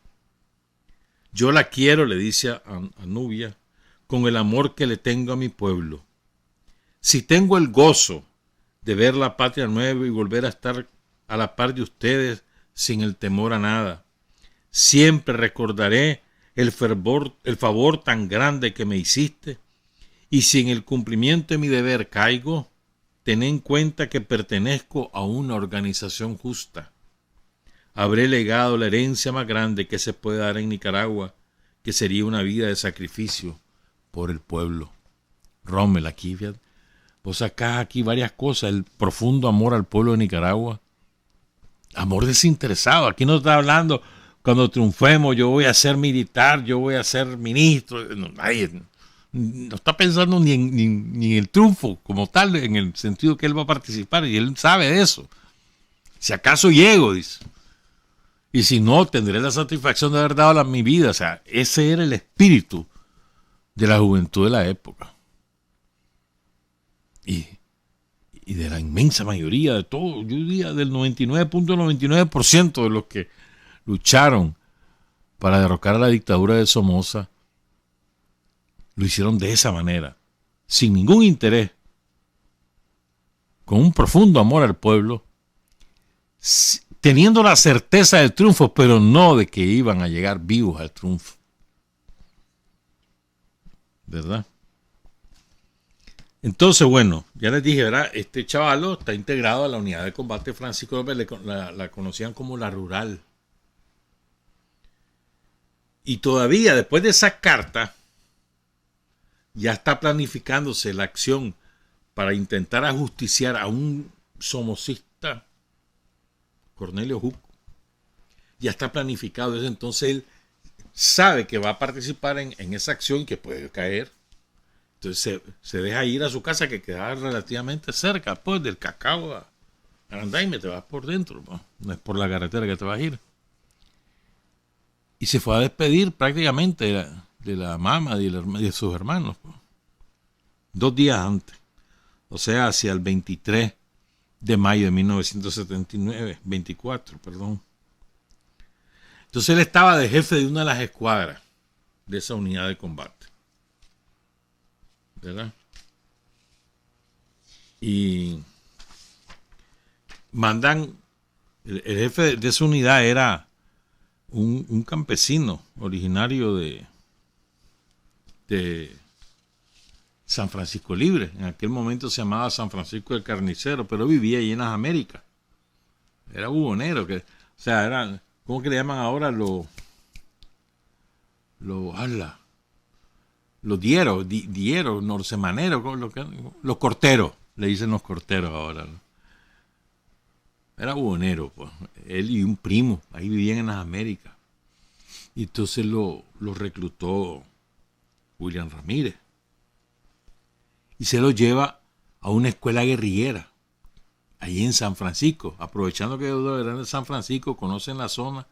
Yo la quiero, le dice a Nubia, con el amor que le tengo a mi pueblo. Si tengo el gozo de ver la patria nueva y volver a estar a la par de ustedes sin el temor a nada, siempre recordaré el favor tan grande que me hiciste, y si en el cumplimiento de mi deber caigo, ten en cuenta que pertenezco a una organización justa. Habré legado la herencia más grande que se puede dar en Nicaragua, que sería una vida de sacrificio por el pueblo. Rommel, aquí, fíjate, vos sacás aquí varias cosas, el profundo amor al pueblo de Nicaragua, amor desinteresado. Aquí no está hablando, cuando triunfemos yo voy a ser militar, yo voy a ser ministro. Nadie no está pensando ni en el triunfo como tal, en el sentido que él va a participar, y él sabe de eso. Si acaso llego, dice, y si no, tendré la satisfacción de haber dado mi vida. O sea, ese era el espíritu de la juventud de la época. Y de la inmensa mayoría de todo, yo diría del 99.99% de los que lucharon para derrocar a la dictadura de Somoza, lo hicieron de esa manera, sin ningún interés, con un profundo amor al pueblo, teniendo la certeza del triunfo, pero no de que iban a llegar vivos al triunfo. ¿Verdad? Entonces, bueno, ya les dije, ¿verdad? Este chavalo está integrado a la unidad de combate Francisco López, la conocían como la Rural. Y todavía, después de esa carta, ya está planificándose la acción para intentar ajusticiar a un somocista, Cornelio Huck. Ya está planificado desde entonces. Él sabe que va a participar en esa acción, que puede caer. Entonces se deja ir a su casa, que queda relativamente cerca, pues, del Cacao a Nandaime. Te vas por dentro, no es por la carretera que te vas a ir. Y se fue a despedir prácticamente de la mamá y de sus hermanos, pues, 2 días antes, o sea, hacia el 23 de mayo de 1979, 24, perdón. Entonces él estaba de jefe de una de las escuadras de esa unidad de combate, ¿verdad? Y mandan, el jefe de esa unidad era un campesino originario de San Francisco Libre. En aquel momento se llamaba San Francisco del Carnicero, pero vivía allí en las Américas. Era bubonero, o sea, era, ¿cómo que le llaman ahora? Los dieros, norsemaneros, los corteros, le dicen los corteros ahora, ¿no? Era bubonero, pues. Él y un primo, ahí vivían en las Américas. Y entonces lo reclutó William Ramírez. y se los lleva a una escuela guerrillera, ahí en San Francisco, aprovechando que eran de San Francisco, conocen la zona.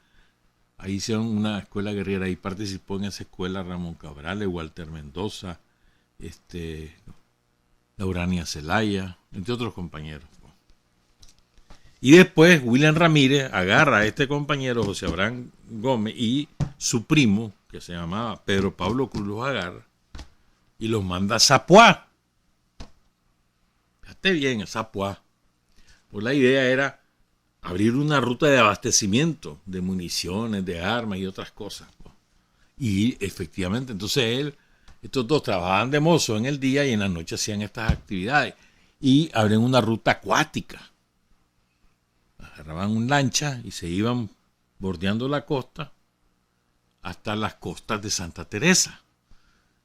Ahí hicieron una escuela guerrillera, ahí participó en esa escuela Ramón Cabrales, Walter Mendoza, Laurania Zelaya, entre otros compañeros. Y después William Ramírez agarra a este compañero José Abraham Gómez y su primo, que se llamaba Pedro Pablo Cruz, los agarra y los manda a Zapuá. Fíjate bien, a Zapuá. Pues la idea era abrir una ruta de abastecimiento de municiones, de armas y otras cosas. Y efectivamente, entonces estos dos trabajaban de mozo en el día y en la noche hacían estas actividades. Y abren una ruta acuática. Agarraban un lancha y se iban bordeando la costa hasta las costas de Santa Teresa.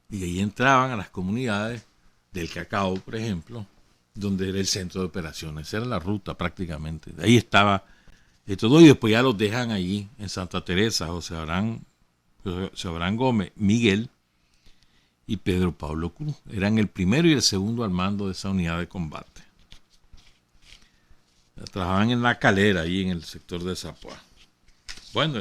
Y ahí entraban a las comunidades del Cacao, por ejemplo, donde era el centro de operaciones. Esa era la ruta prácticamente. Ahí estaba todo y después ya los dejan allí en Santa Teresa, José Abraham Gómez, Miguel y Pedro Pablo Cruz. Eran el primero y el segundo al mando de esa unidad de combate. Trabajaban en La Calera, ahí en el sector de Zapuá. Bueno,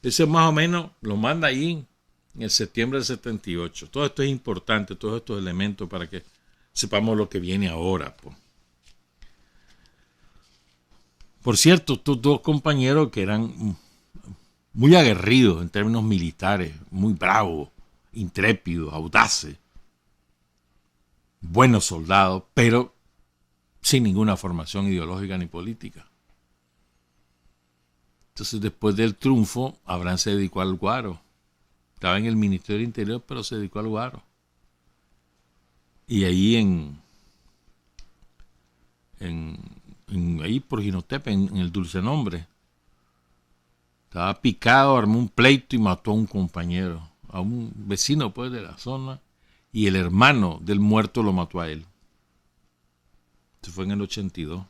ese más o menos lo manda ahí en el septiembre del 78. Todo esto es importante, todos estos elementos para que sepamos lo que viene ahora. Por cierto, estos dos compañeros que eran muy aguerridos en términos militares, muy bravos, intrépidos, audaces, buenos soldados, pero sin ninguna formación ideológica ni política. Entonces, después del triunfo, Abraham se dedicó al guaro. Estaba en el Ministerio del Interior, pero se dedicó al guaro. Y ahí ahí por Jinotepe, en el Dulce Nombre, estaba picado, armó un pleito y mató a un compañero, a un vecino pues de la zona, y el hermano del muerto lo mató a él. Esto fue en el 82.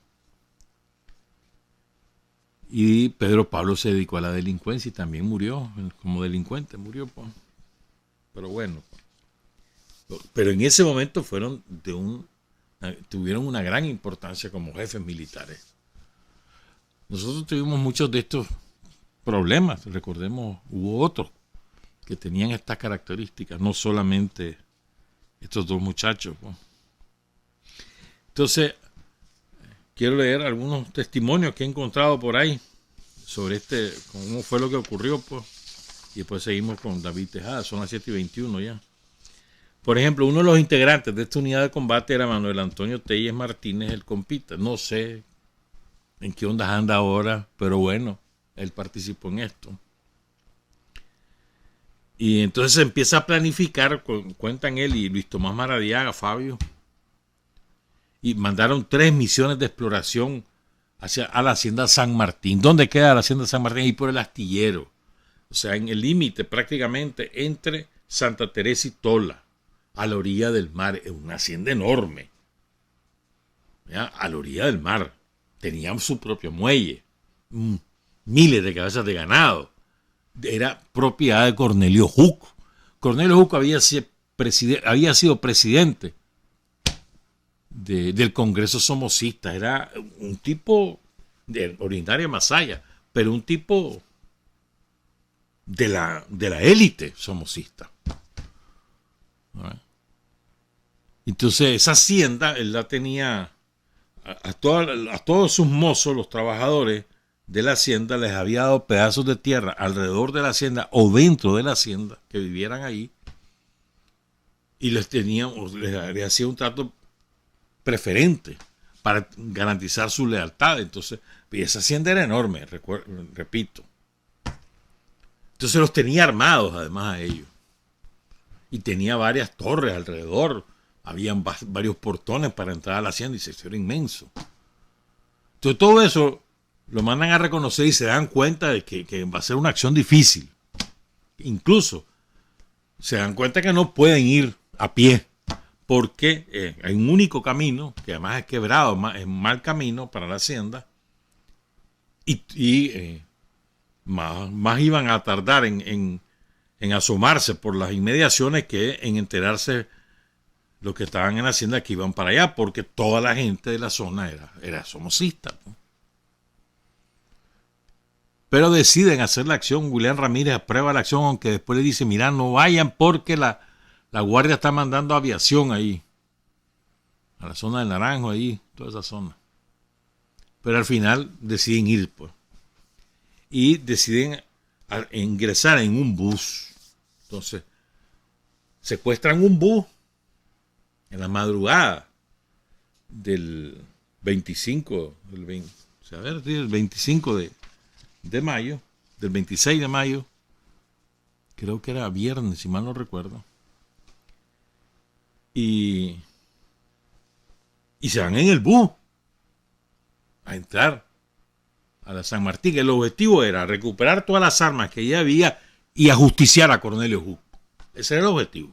Y Pedro Pablo se dedicó a la delincuencia y también murió como delincuente, murió pues. Pero bueno, pero en ese momento tuvieron una gran importancia como jefes militares. Nosotros tuvimos muchos de estos problemas, recordemos, hubo otros que tenían estas características, no solamente estos dos muchachos. Pues. Entonces, quiero leer algunos testimonios que he encontrado por ahí sobre cómo fue lo que ocurrió, pues. Y después seguimos con David Tejada, son las 7:21 ya. Por ejemplo, uno de los integrantes de esta unidad de combate era Manuel Antonio Telles Martínez, el compita. No sé en qué ondas anda ahora, pero bueno, él participó en esto. Y entonces se empieza a planificar, cuentan él y Luis Tomás Maradiaga, Fabio, y mandaron 3 misiones de exploración a la hacienda San Martín. ¿Dónde queda la hacienda San Martín? Ahí por el astillero. O sea, en el límite prácticamente entre Santa Teresa y Tola, a la orilla del mar. Es una hacienda enorme. ¿Ya? A la orilla del mar. Tenían su propio muelle. Miles de cabezas de ganado. Era propiedad de Cornelio Juco. Cornelio Juco había sido presidente del Congreso Somocista. Era un tipo de originario de Masaya, pero un tipo de la élite somocista. Entonces esa hacienda él la tenía a todos sus mozos, los trabajadores de la hacienda, les había dado pedazos de tierra alrededor de la hacienda o dentro de la hacienda, que vivieran ahí, y les hacía un trato preferente para garantizar su lealtad. Entonces, y esa hacienda era enorme, repito. Entonces los tenía armados además a ellos. Y tenía varias torres alrededor. Habían varios portones para entrar a la hacienda y eso era inmenso. Entonces todo eso lo mandan a reconocer y se dan cuenta de que va a ser una acción difícil. Incluso se dan cuenta que no pueden ir a pie porque hay un único camino, que además es quebrado, es un mal camino para la hacienda, y más iban a tardar en asomarse por las inmediaciones que en enterarse los que estaban en la hacienda que iban para allá, porque toda la gente de la zona era somocista, ¿no? Pero deciden hacer la acción. William Ramírez aprueba la acción, aunque después le dice, mira, no vayan porque la guardia está mandando aviación ahí, a la zona del Naranjo, ahí, toda esa zona. Pero al final deciden ir, pues. Y deciden ingresar en un bus. Entonces, secuestran un bus en la madrugada del 25, del 25 de mayo, del 26 de mayo, creo que era viernes, si mal no recuerdo. Y se van en el bus a entrar a la San Martín. El objetivo era recuperar todas las armas que ya había y ajusticiar a Cornelio Jusco. Ese era el objetivo.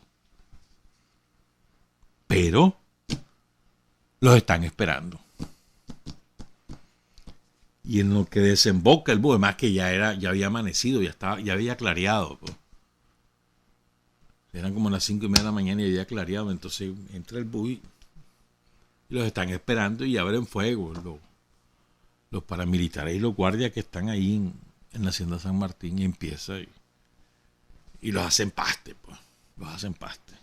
Pero los están esperando. Y en lo que desemboca el bus, además que ya había amanecido, ya había clareado, pues. Eran como las 5:30 de la mañana y había clareado. Entonces entra el bus y los están esperando y abren fuego los paramilitares y los guardias que están ahí en la hacienda San Martín, y empieza y los hacen paste, pues. Los hacen paste.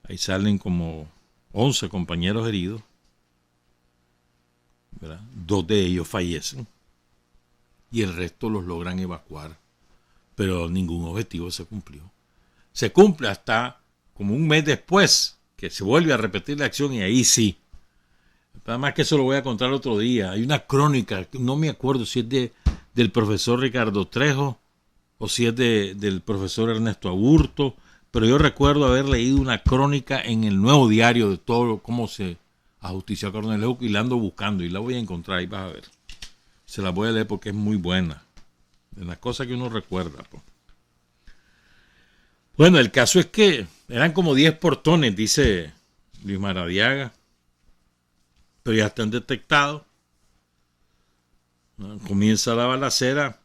Ahí salen como 11 compañeros heridos, ¿verdad? 2 de ellos fallecen y el resto los logran evacuar, pero ningún objetivo se cumplió. Se cumple hasta como un mes después, que se vuelve a repetir la acción, y ahí sí. Además que eso lo voy a contar otro día. Hay una crónica, no me acuerdo si es del profesor Ricardo Trejo o si es del profesor Ernesto Aburto, pero yo recuerdo haber leído una crónica en el Nuevo Diario de todo cómo se ajustició a Cornelio Jusco, y la ando buscando y la voy a encontrar y vas a ver. Se la voy a leer porque es muy buena. De las cosas que uno recuerda, pues. Bueno, el caso es que eran como 10 portones, dice Luis Maradiaga, pero ya están detectados. ¿No? Comienza la balacera,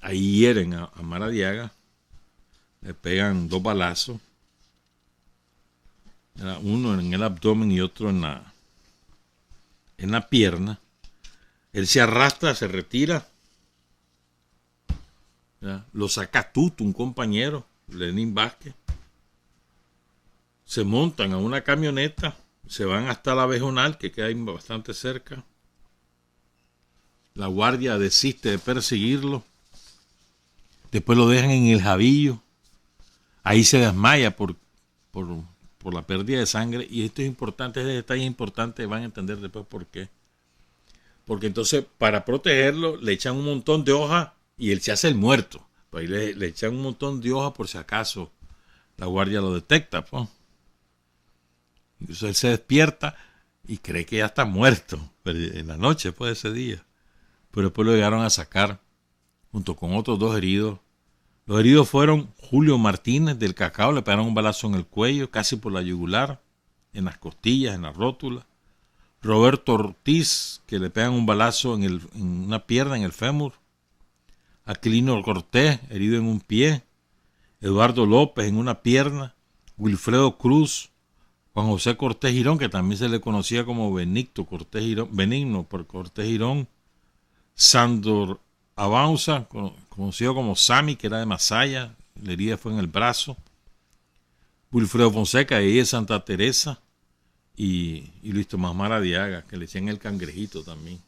ahí hieren a Maradiaga, le pegan 2 balazos, uno en el abdomen y otro en la pierna. Él se arrastra, se retira, ¿ya? Lo saca Tuto, un compañero, Lenín Vázquez. Se montan a una camioneta, se van hasta la Bejonal, que queda ahí bastante cerca. La guardia desiste de perseguirlo. Después lo dejan en el Javillo. Ahí se desmaya por la pérdida de sangre. Y esto es importante, este detalle es importante, van a entender después por qué. Porque entonces, para protegerlo, le echan un montón de hojas y él se hace el muerto. Ahí le echan un montón de hojas por si acaso la guardia lo detecta, pues. Incluso él se despierta y cree que ya está muerto en la noche, pues, de ese día. Pero después lo llegaron a sacar junto con otros 2 heridos. Los heridos fueron Julio Martínez del Cacao, le pegaron un balazo en el cuello, casi por la yugular, en las costillas, en la rótula. Roberto Ortiz, que le pegan un balazo en una pierna, en el fémur. Aquilino Cortés, herido en un pie. Eduardo López en una pierna. Wilfredo Cruz. Juan José Cortés Girón, que también se le conocía como Benigno por Cortés Girón. Sándor Abaunza, conocido como Sami, que era de Masaya. La herida fue en el brazo. Wilfredo Fonseca, de ahí de Santa Teresa. Y Luis Tomás Maradiaga, que le decían el cangrejito también.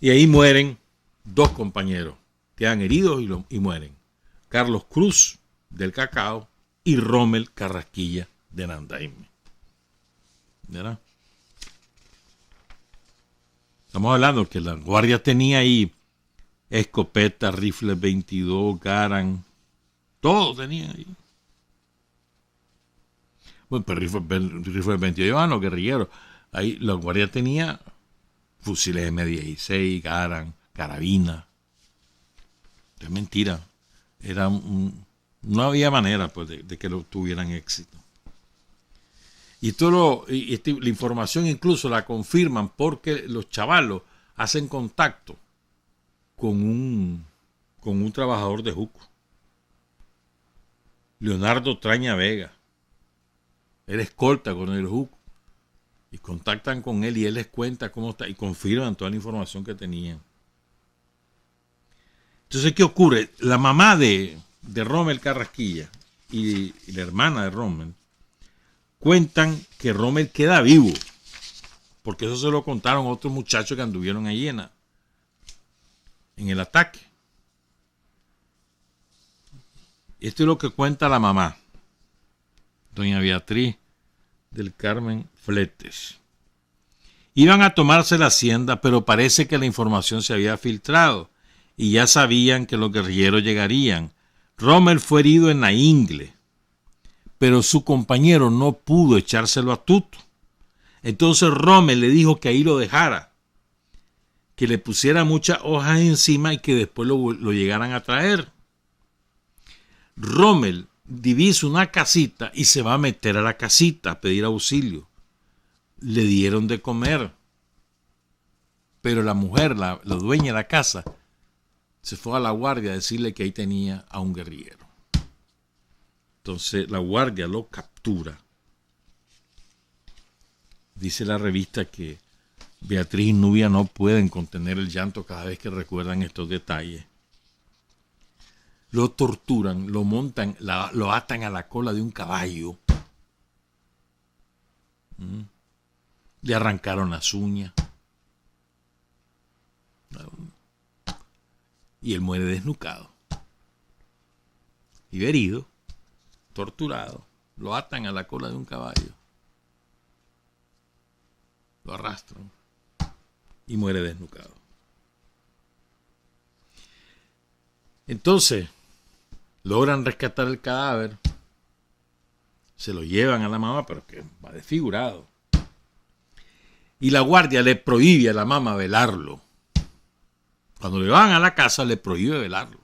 Y ahí mueren 2 compañeros, quedan heridos y mueren. Carlos Cruz del Cacao y Rommel Carrasquilla de Nandaime. ¿Verdad? Estamos hablando que la guardia tenía ahí escopeta, rifle 22, Garand, todo tenía ahí. Bueno, pero rifle 22 los guerrilleros. Ahí la guardia tenía fusiles M16, Garand, carabina. Es mentira. No había manera, pues, de que lo tuvieran éxito. Y la información incluso la confirman porque los chavalos hacen contacto con un trabajador de Jusco, Leonardo Traña Vega, Era escolta con el Hook. Y contactan con él y él les cuenta cómo está y confirman toda la información que tenían. Entonces, ¿qué ocurre? La mamá de Rommel Carrasquilla y la hermana de Rommel cuentan que Rommel queda vivo, porque eso se lo contaron otros muchachos que anduvieron allí en el ataque. Esto es lo que cuenta la mamá, doña Beatriz del Carmen Fletes. Iban a tomarse la hacienda, pero parece que la información se había filtrado y ya sabían que los guerrilleros llegarían. Rommel fue herido en la ingle, pero su compañero no pudo echárselo a tuto. Entonces Rommel le dijo que ahí lo dejara, que le pusiera muchas hojas encima y que después lo llegaran a traer. Rommel divisa una casita y se va a meter a la casita a pedir auxilio. Le dieron de comer, pero la mujer, la dueña de la casa, se fue a la guardia a decirle que ahí tenía a un guerrillero. Entonces la guardia lo captura. Dice la revista que Beatriz y Nubia no pueden contener el llanto cada vez que recuerdan estos detalles. Lo torturan, lo montan, lo atan a la cola de un caballo. Le arrancaron las uñas. Y él muere desnucado. Y herido, torturado. Lo atan a la cola de un caballo. Lo arrastran. Y muere desnucado. Entonces, logran rescatar el cadáver. Se lo llevan a la mamá, pero que va desfigurado. Y la guardia le prohíbe a la mamá velarlo. Cuando le van a la casa, le prohíbe velarlo.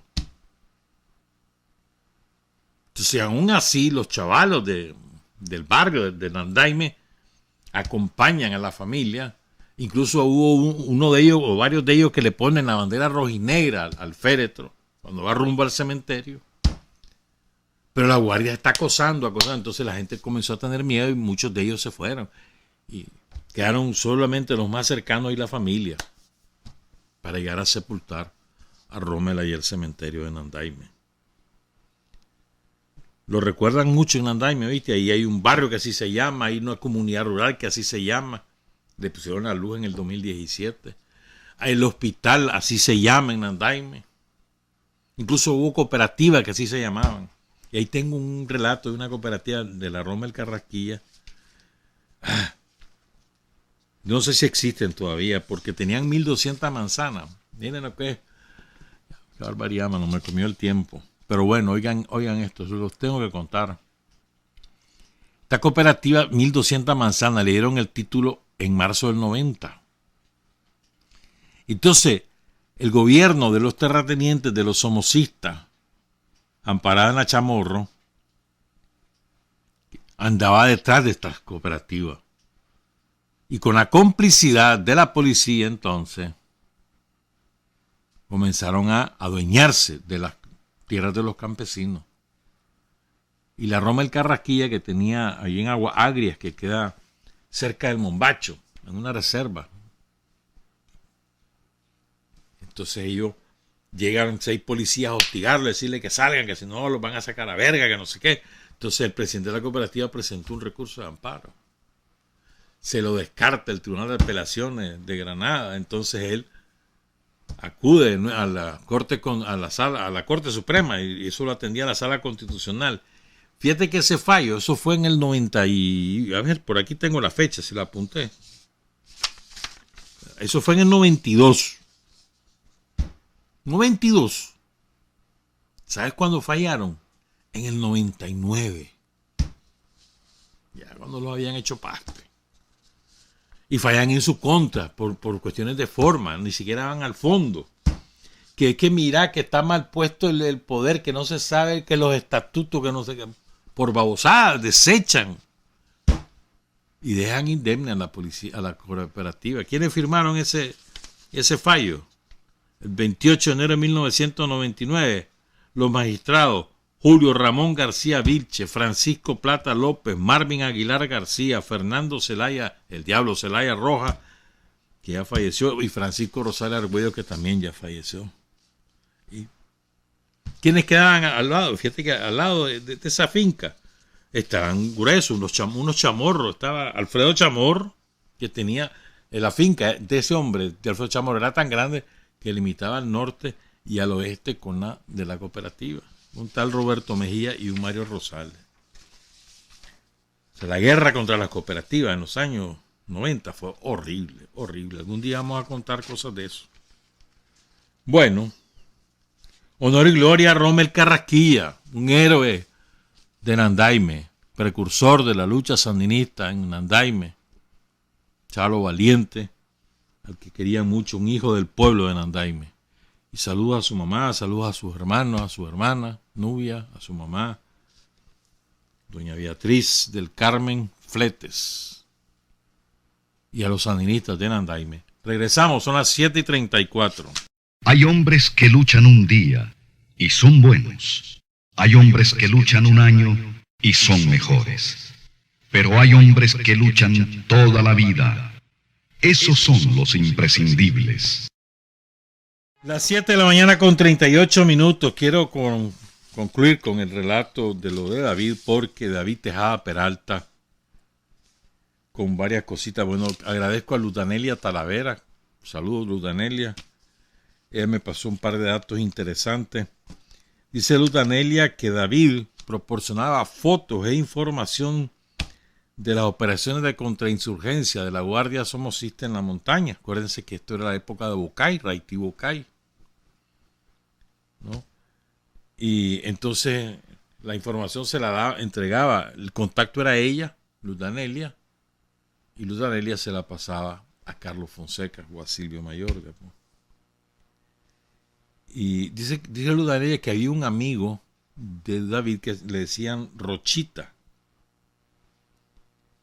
Entonces, aún así, los chavalos del barrio, de Nandaime, acompañan a la familia. Incluso hubo uno de ellos, o varios de ellos, que le ponen la bandera rojinegra al féretro, cuando va rumbo al cementerio. Pero la guardia está acosando. Entonces la gente comenzó a tener miedo y muchos de ellos se fueron. Y quedaron solamente los más cercanos y la familia para llegar a sepultar a Rommel ahí al cementerio de Nandaime. Lo recuerdan mucho en Nandaime, ¿viste? Ahí hay un barrio que así se llama, hay una comunidad rural que así se llama. Le pusieron la luz en el 2017. El hospital así se llama en Nandaime. Incluso hubo cooperativas que así se llamaban. Y ahí tengo un relato de una cooperativa de la Rommel Carrasquilla. No sé si existen todavía, porque tenían 1200 manzanas. Miren lo que es. Qué barbaridad, mano, me comió el tiempo. Pero bueno, oigan esto, se los tengo que contar. Esta cooperativa, 1200 manzanas, le dieron el título en marzo del 90. Entonces, el gobierno de los terratenientes, de los somocistas, amparada en la Chamorro, andaba detrás de estas cooperativas. Y con la complicidad de la policía, entonces, comenzaron a adueñarse de las tierras de los campesinos. Y la Rommel Carrasquilla, que tenía ahí en Agua Agrias, que queda cerca del Mombacho, en una reserva. Entonces ellos llegaron 6 policías a hostigarlo, a decirle que salgan, que si no los van a sacar a verga, que no sé qué. Entonces el presidente de la cooperativa presentó un recurso de amparo. Se lo descarta el Tribunal de Apelaciones de Granada. Entonces él acude a la Corte Suprema, y eso lo atendía la Sala Constitucional. Fíjate que ese fallo, eso fue en el 90 y... A ver, por aquí tengo la fecha, si la apunté. Eso fue en el 92. 92. ¿Sabes cuándo fallaron? En el 99. Ya cuando lo habían hecho parte. Y fallan en su contra por cuestiones de forma, ni siquiera van al fondo. Que es que mira que está mal puesto el poder, que no se sabe, que los estatutos, que no sé qué, por babosadas, desechan. Y dejan indemne a la policía, a la cooperativa. ¿Quiénes firmaron ese fallo? El 28 de enero de 1999, los magistrados Julio Ramón García Vilche, Francisco Plata López, Marvin Aguilar García, Fernando Zelaya, el Diablo Zelaya Roja, que ya falleció, y Francisco Rosales Argüello, que también ya falleció. ¿Y quiénes quedaban al lado? Fíjate que al lado de esa finca estaban gruesos, unos chamorros. Estaba Alfredo Chamorro, que tenía la finca de ese hombre, de Alfredo Chamorro, era tan grande que limitaba al norte y al oeste con la de la cooperativa. Un tal Roberto Mejía y un Mario Rosales. O sea, la guerra contra las cooperativas en los años 90 fue horrible, horrible. Algún día vamos a contar cosas de eso. Bueno, honor y gloria a Rommel Carrasquilla, un héroe de Nandaime, precursor de la lucha sandinista en Nandaime. Chalo valiente, al que quería mucho, un hijo del pueblo de Nandaime. Y saludos a su mamá, saludos a sus hermanos, a su hermana, Nubia, a su mamá, doña Beatriz del Carmen Fletes, y a los sandinistas de Nandaime. Regresamos, son las 7:34. Hay hombres que luchan un día y son buenos. Hay hombres que luchan un año y son mejores. Pero hay hombres que luchan toda la vida. Esos son los imprescindibles. Las 7 de la mañana con 38 minutos. Quiero concluir con el relato de lo de David, porque David Tejada Peralta, con varias cositas. Bueno, agradezco a Lutanelia Talavera. Saludos, Lutanelia. Ella me pasó un par de datos interesantes. Dice Lutanelia que David proporcionaba fotos e información de las operaciones de contrainsurgencia de la Guardia Somocista en la montaña. Acuérdense que esto era la época de Bocay, Raití Bocay, ¿no? Y entonces la información se la entregaba, el contacto era ella, Lutanelia, y Lutanelia se la pasaba a Carlos Fonseca o a Silvio Mayorga, ¿no? Y dice Lutanelia que había un amigo de David que le decían Rochita,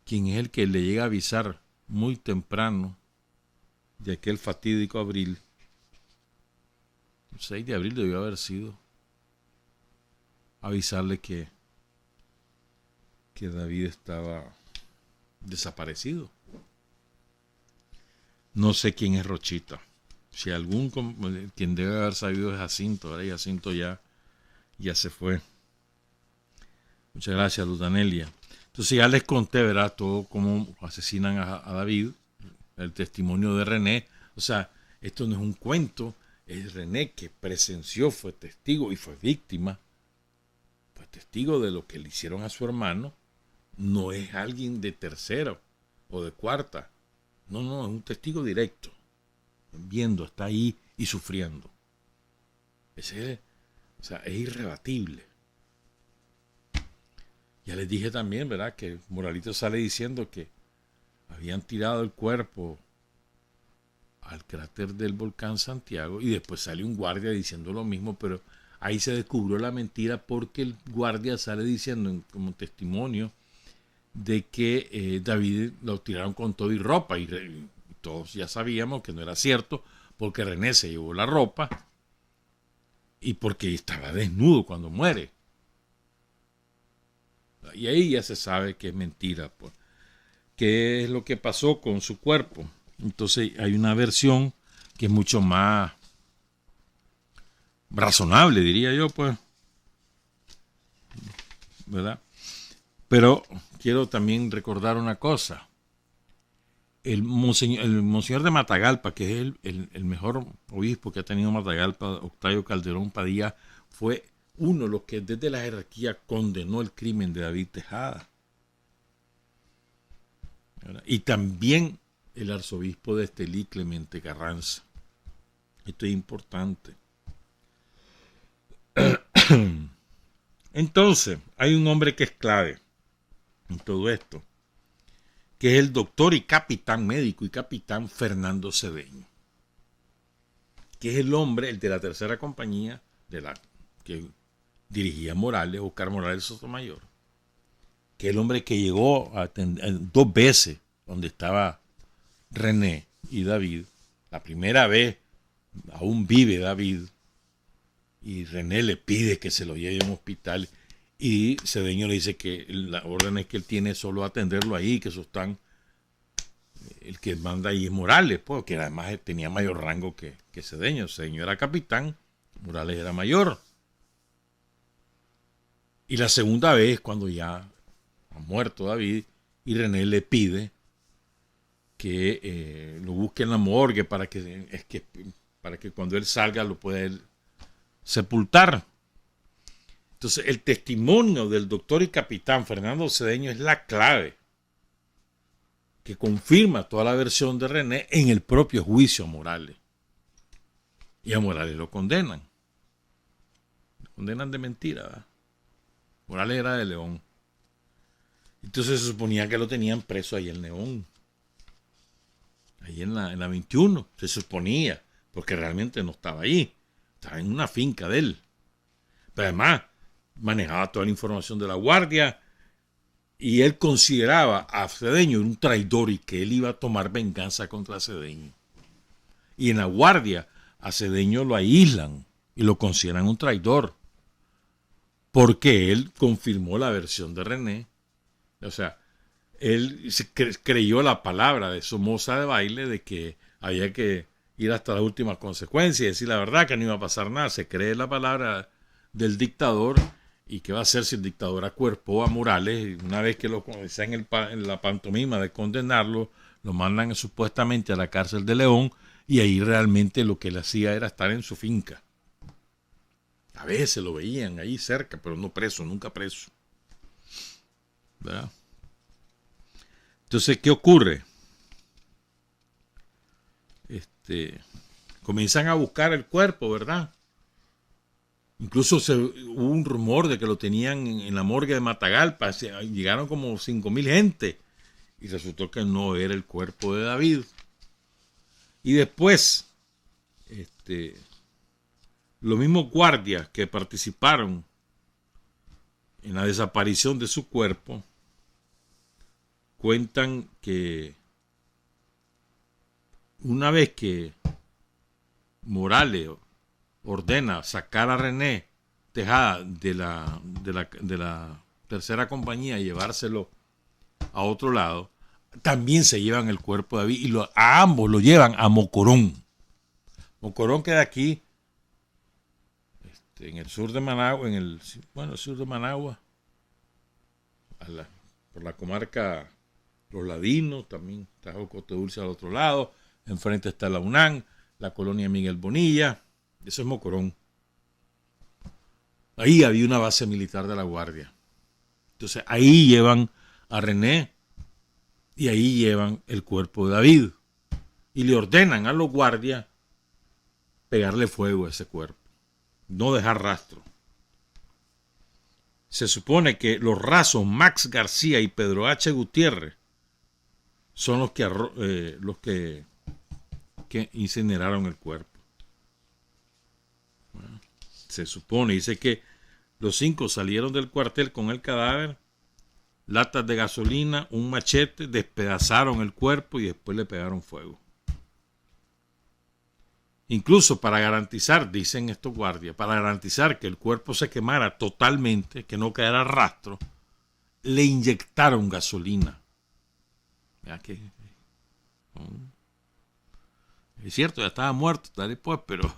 quien es el que le llega a avisar muy temprano de aquel fatídico abril. El 6 de abril debió haber sido. Avisarle que David estaba desaparecido. No sé quién es Rochita. Si quien debe haber sabido es Jacinto. Ahora Jacinto ya se fue. Muchas gracias, Lutanelia. Entonces ya les conté, ¿verdad? Todo cómo asesinan a David, el testimonio de René. O sea, esto no es un cuento, es René que presenció, fue testigo y fue víctima. Fue testigo de lo que le hicieron a su hermano. No es alguien de tercera o de cuarta. No, es un testigo directo. Viendo, está ahí y sufriendo. Es irrebatible. Ya les dije también, ¿verdad?, que Moralito sale diciendo que habían tirado el cuerpo al cráter del volcán Santiago y después sale un guardia diciendo lo mismo, pero ahí se descubrió la mentira porque el guardia sale diciendo como testimonio de que David lo tiraron con todo y ropa y todos ya sabíamos que no era cierto porque René se llevó la ropa y porque estaba desnudo cuando muere. Y ahí ya se sabe que es mentira, pues. ¿Qué es lo que pasó con su cuerpo? Entonces hay una versión que es mucho más razonable, diría yo, pues, ¿verdad? Pero quiero también recordar una cosa. El monseñor de Matagalpa, que es el mejor obispo que ha tenido Matagalpa, Octavio Calderón Padilla, fue uno de los que desde la jerarquía condenó el crimen de David Tejada. ¿Verdad? Y también el arzobispo de Estelí, Clemente Carranza. Esto es importante. Entonces, hay un hombre que es clave en todo esto, que es el doctor y capitán médico y capitán Fernando Cedeño, que es el hombre, el de la tercera compañía que dirigía Morales, Oscar Morales Sotomayor, que es el hombre que llegó a atender 2 veces donde estaba René y David. La primera vez aún vive David, y René le pide que se lo lleve a un hospital y Cedeño le dice que la orden es que él tiene solo atenderlo ahí, que eso están, el que manda ahí es Morales, pues, que además tenía mayor rango que Cedeño. Cedeño era capitán, Morales era mayor. Y la segunda vez, cuando ya ha muerto David, y René le pide que lo busque en la morgue para que cuando él salga lo pueda él sepultar. Entonces, el testimonio del doctor y capitán Fernando Cedeño es la clave que confirma toda la versión de René en el propio juicio a Morales. Y a Morales lo condenan. Lo condenan de mentira, ¿verdad? Morales era de León. Entonces se suponía que lo tenían preso ahí en León. Ahí en la 21. Se suponía. Porque realmente no estaba ahí. Estaba en una finca de él. Pero además manejaba toda la información de la guardia. Y él consideraba a Cedeño un traidor y que él iba a tomar venganza contra Cedeño. Y en la guardia a Cedeño lo aíslan y lo consideran un traidor. Porque él confirmó la versión de René. O sea, él creyó la palabra de Somoza de Baile de que había que ir hasta las últimas consecuencias y decir la verdad, que no iba a pasar nada. Se cree la palabra del dictador. ¿Y qué va a hacer si el dictador acuerpó a Morales? Y una vez que lo está en la pantomima de condenarlo, lo mandan supuestamente a la cárcel de León y ahí realmente lo que él hacía era estar en su finca. A veces lo veían ahí cerca, pero no preso, nunca preso. ¿Verdad? Entonces, ¿qué ocurre? Comienzan a buscar el cuerpo, ¿verdad? Incluso hubo un rumor de que lo tenían en la morgue de Matagalpa. Llegaron como 5,000 gente. Y resultó que no era el cuerpo de David. Y después, los mismos guardias que participaron en la desaparición de su cuerpo, cuentan que una vez que Morales ordena sacar a René Tejada de la tercera compañía y llevárselo a otro lado, también se llevan el cuerpo de David y a ambos lo llevan a Mocorón. Mocorón queda aquí, en el sur de Managua, el sur de Managua, por la comarca Los Ladinos, también está Jocote Dulce al otro lado, enfrente está la UNAM, la colonia Miguel Bonilla, eso es Mocorón. Ahí había una base militar de la Guardia. Entonces ahí llevan a René y ahí llevan el cuerpo de David. Y le ordenan a los guardias pegarle fuego a ese cuerpo. No dejar rastro. Se supone que los rasos Max García y Pedro H. Gutiérrez son los que incineraron el cuerpo. Bueno, se supone, dice que los 5 salieron del cuartel con el cadáver, latas de gasolina, un machete, despedazaron el cuerpo y después le pegaron fuego. Incluso para garantizar, dicen estos guardias, para garantizar que el cuerpo se quemara totalmente, que no quedara rastro, le inyectaron gasolina. ¿Verdad que? Es cierto, ya estaba muerto, tal y pues, pero,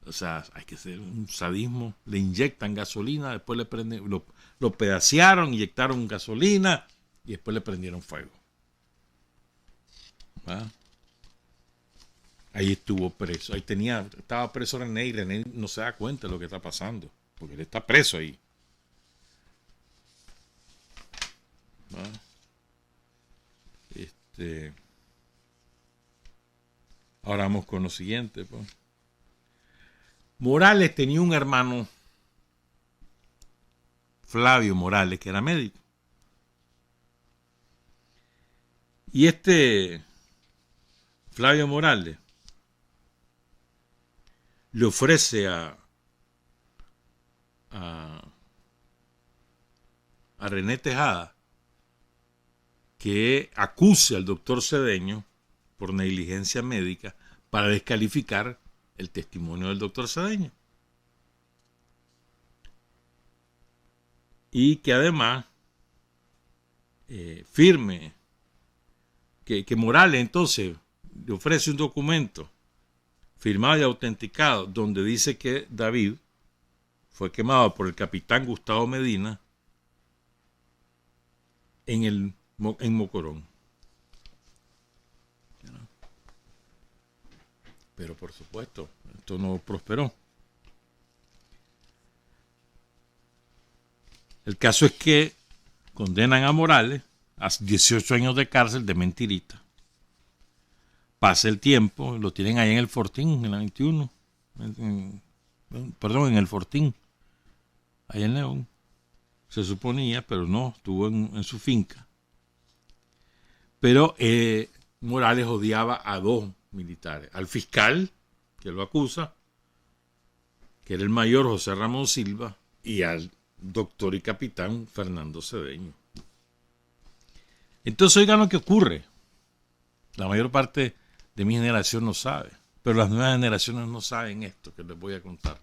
o sea, hay que ser un sadismo. Le inyectan gasolina, después le prenden, lo pedacearon, inyectaron gasolina y después le prendieron fuego. ¿Verdad? Ahí estuvo preso. Estaba preso René y René no se da cuenta de lo que está pasando, porque él está preso ahí. ¿Verdad? Ahora vamos con lo siguiente, pues. Morales tenía un hermano, Flavio Morales, que era médico. Y Flavio Morales le ofrece a René Tejada que acuse al doctor Cedeño por negligencia médica para descalificar el testimonio del doctor Cedeño. y que además firme, que Morales entonces le ofrece un documento firmado y autenticado donde dice que David fue quemado por el capitán Gustavo Medina en Mocorón. Pero por supuesto, esto no prosperó. El caso es que condenan a Morales a 18 años de cárcel de mentirita. Pasa el tiempo, lo tienen ahí en el Fortín, en la 21. En el Fortín, ahí en León. Se suponía, pero no, estuvo en su finca. Pero Morales odiaba a dos militares. Al fiscal, que lo acusa, que era el mayor José Ramón Silva, y al doctor y capitán Fernando Cedeño. Entonces, oigan lo que ocurre. La mayor parte de mi generación no sabe, pero las nuevas generaciones no saben esto que les voy a contar.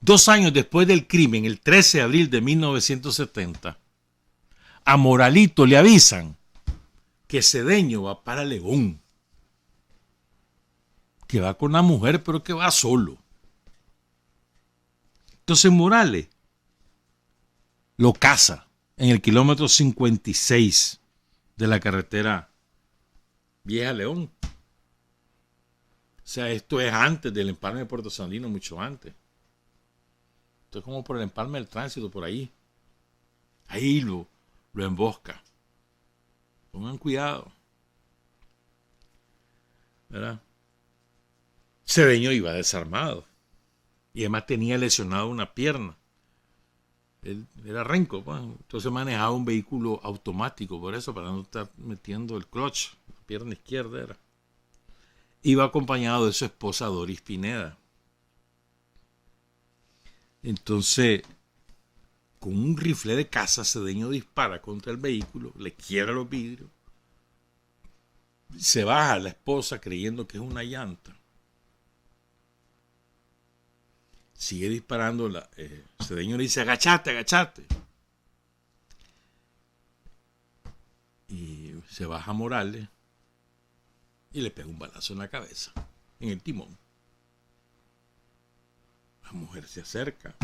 2 años después del crimen, el 13 de abril de 1970, a Moralito le avisan que Cedeño va para León, que va con la mujer, pero que va solo. Entonces Morales lo caza en el kilómetro 56 de la carretera Vieja León. O sea, esto es antes del empalme de Puerto Sandino, mucho antes. Esto es como por el empalme del tránsito, por ahí. Ahí lo embosca. Pongan cuidado. ¿Verdad? Cedeño iba desarmado. Y además tenía lesionado una pierna. Él era renco, pues. Entonces manejaba un vehículo automático, por eso, para no estar metiendo el clutch. La pierna izquierda era. Iba acompañado de su esposa Doris Pineda. Entonces, con un rifle de caza, Cedeño dispara contra el vehículo, le quiebra los vidrios, se baja la esposa creyendo que es una llanta. Sigue disparando, Cedeño le dice, agachate, agachate. Y se baja Morales y le pega un balazo en la cabeza, en el timón. La mujer se acerca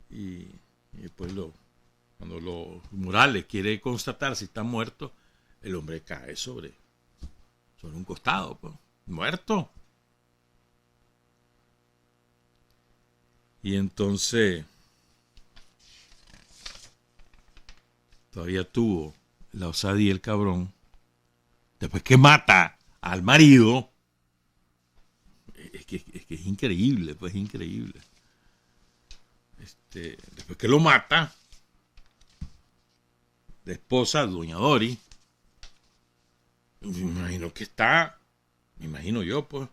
y después cuando Morales quiere constatar si está muerto, el hombre cae sobre un costado, pues, muerto. Y entonces todavía tuvo la osadía el cabrón, después que mata al marido. Es que es increíble, pues, increíble. Después que lo mata, la esposa, doña Dori, me imagino yo, pues,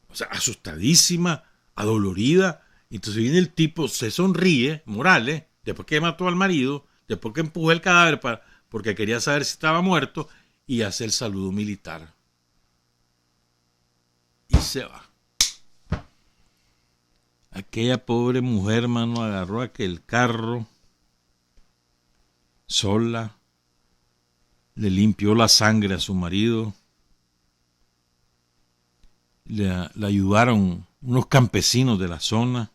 o sea, asustadísima, adolorida. Entonces viene el tipo, se sonríe, Morales, después que mató al marido, después que empujó el cadáver porque quería saber si estaba muerto, y hace el saludo militar. Y se va. Aquella pobre mujer, mano, agarró aquel carro sola, le limpió la sangre a su marido, le ayudaron unos campesinos de la zona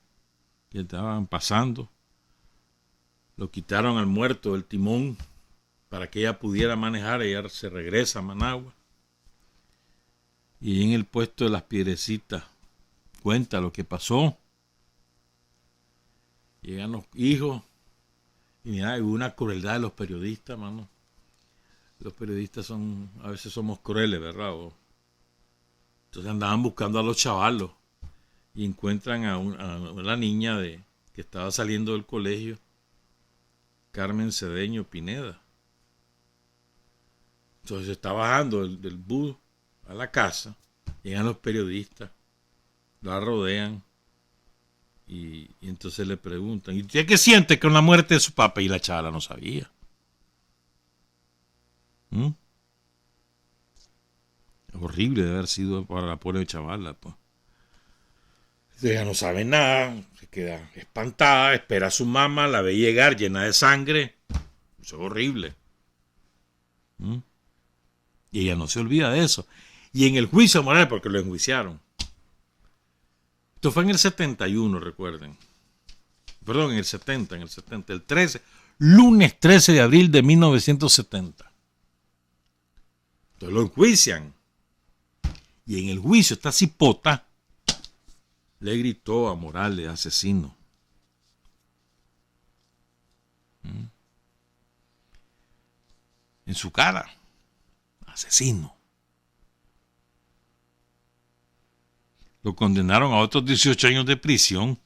que estaban pasando, lo quitaron al muerto del timón para que ella pudiera manejar. Ella se regresa a Managua y en el puesto de las Piedrecitas cuenta lo que pasó. Llegan los hijos y mira, hay una crueldad de los periodistas, mano. Los periodistas a veces somos crueles, ¿verdad? Entonces andaban buscando a los chavalos y encuentran a la niña que estaba saliendo del colegio, Carmen Cedeño Pineda. Entonces está bajando del bus a la casa, llegan los periodistas, la rodean y entonces le preguntan, ¿y usted qué siente con la muerte de su papá? Y la chavala no sabía. Es horrible de haber sido para la pobre chavala, pues. Ella no sabe nada, se queda espantada, espera a su mamá, la ve llegar llena de sangre. Eso es horrible. Y ella no se olvida de eso. Y en el juicio moral, porque lo enjuiciaron. Esto fue en el 71, recuerden. Perdón, en el 70, el 13, lunes 13 de abril de 1970. Entonces lo enjuician. Y en el juicio esta cipota le gritó a Morales, asesino. En su cara, asesino. Lo condenaron a otros 18 años de prisión.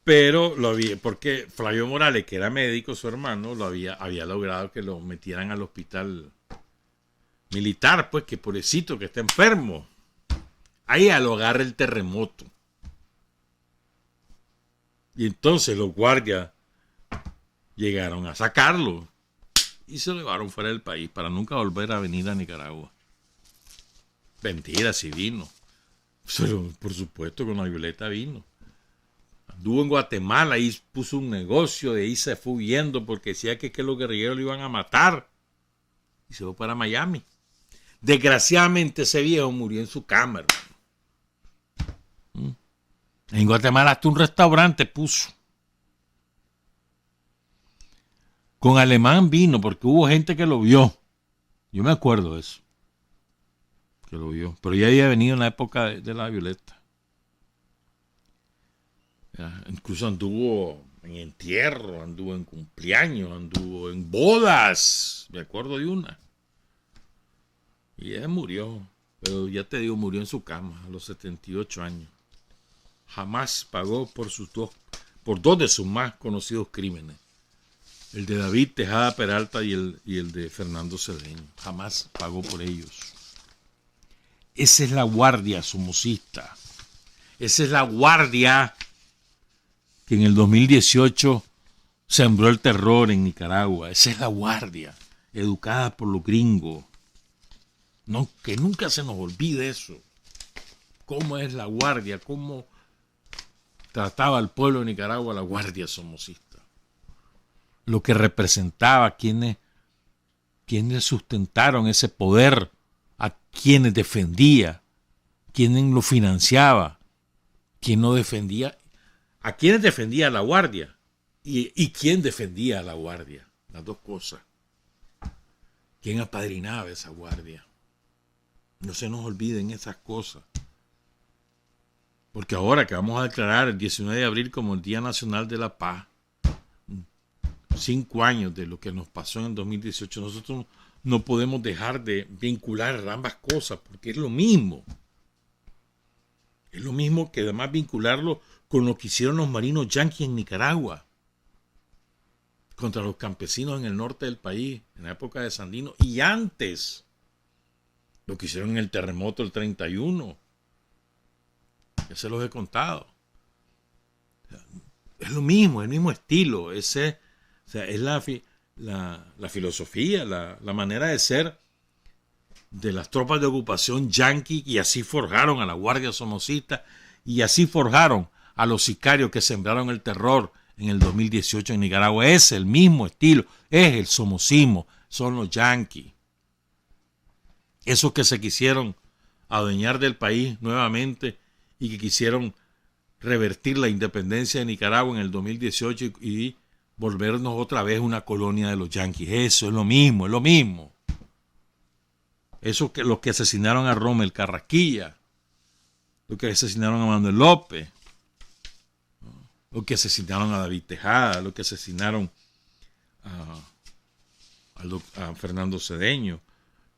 Pero lo había, porque Flavio Morales, que era médico, su hermano, había logrado que lo metieran al hospital militar, pues, que pobrecito, que está enfermo. Ahí lo agarra el terremoto. Y entonces los guardias llegaron a sacarlo y se lo llevaron fuera del país para nunca volver a venir a Nicaragua. Mentira, sí vino. Pero por supuesto con la Violeta vino. Anduvo en Guatemala, ahí puso un negocio, de ahí se fue huyendo porque decía que los guerrilleros lo iban a matar. Y se fue para Miami. Desgraciadamente ese viejo murió en su cama, hermano. En Guatemala hasta un restaurante puso. Con Alemán vino porque hubo gente que lo vio. Yo me acuerdo de eso. Que lo vio. Pero ya había venido en la época de la Violeta. Ya, incluso anduvo en entierro, anduvo en cumpleaños, anduvo en bodas. Me acuerdo de una. Y ella murió. Pero ya te digo, murió en su cama a los 78 años. Jamás pagó por dos de sus más conocidos crímenes. El de David Tejada Peralta y el de Fernando Cedeño. Jamás pagó por ellos. Esa es la guardia somocista. Esa es la guardia que en el 2018 sembró el terror en Nicaragua. Esa es la guardia, educada por los gringos. No, que nunca se nos olvide eso. Cómo es la guardia, cómo trataba al pueblo de Nicaragua la guardia somocista. Lo que representaba, quienes sustentaron ese poder, a quienes defendía, quienes lo financiaba, quién no defendía, a quienes defendía la guardia y quién defendía a la guardia. Las dos cosas. ¿Quién apadrinaba esa guardia? No se nos olviden esas cosas. Porque ahora que vamos a declarar el 19 de abril como el Día Nacional de la Paz, 5 años de lo que nos pasó en el 2018, nosotros no podemos dejar de vincular ambas cosas, porque es lo mismo. Es lo mismo que además vincularlo con lo que hicieron los marinos yanquis en Nicaragua, contra los campesinos en el norte del país, en la época de Sandino, y antes, lo que hicieron en el terremoto del 31. Ya se los he contado. Es lo mismo, el mismo estilo. Es la filosofía, la manera de ser de las tropas de ocupación yanqui, y así forjaron a la Guardia Somocista y así forjaron a los sicarios que sembraron el terror en el 2018 en Nicaragua. Es el mismo estilo, es el somocismo, son los yanquis. Esos que se quisieron adueñar del país nuevamente y que quisieron revertir la independencia de Nicaragua en el 2018 y volvernos otra vez una colonia de los yanquis. Eso es lo mismo, es lo mismo. Eso que los que asesinaron a Rommel Carrasquilla, los que asesinaron a Manuel López, los que asesinaron a David Tejada, los que asesinaron a Fernando Cedeño,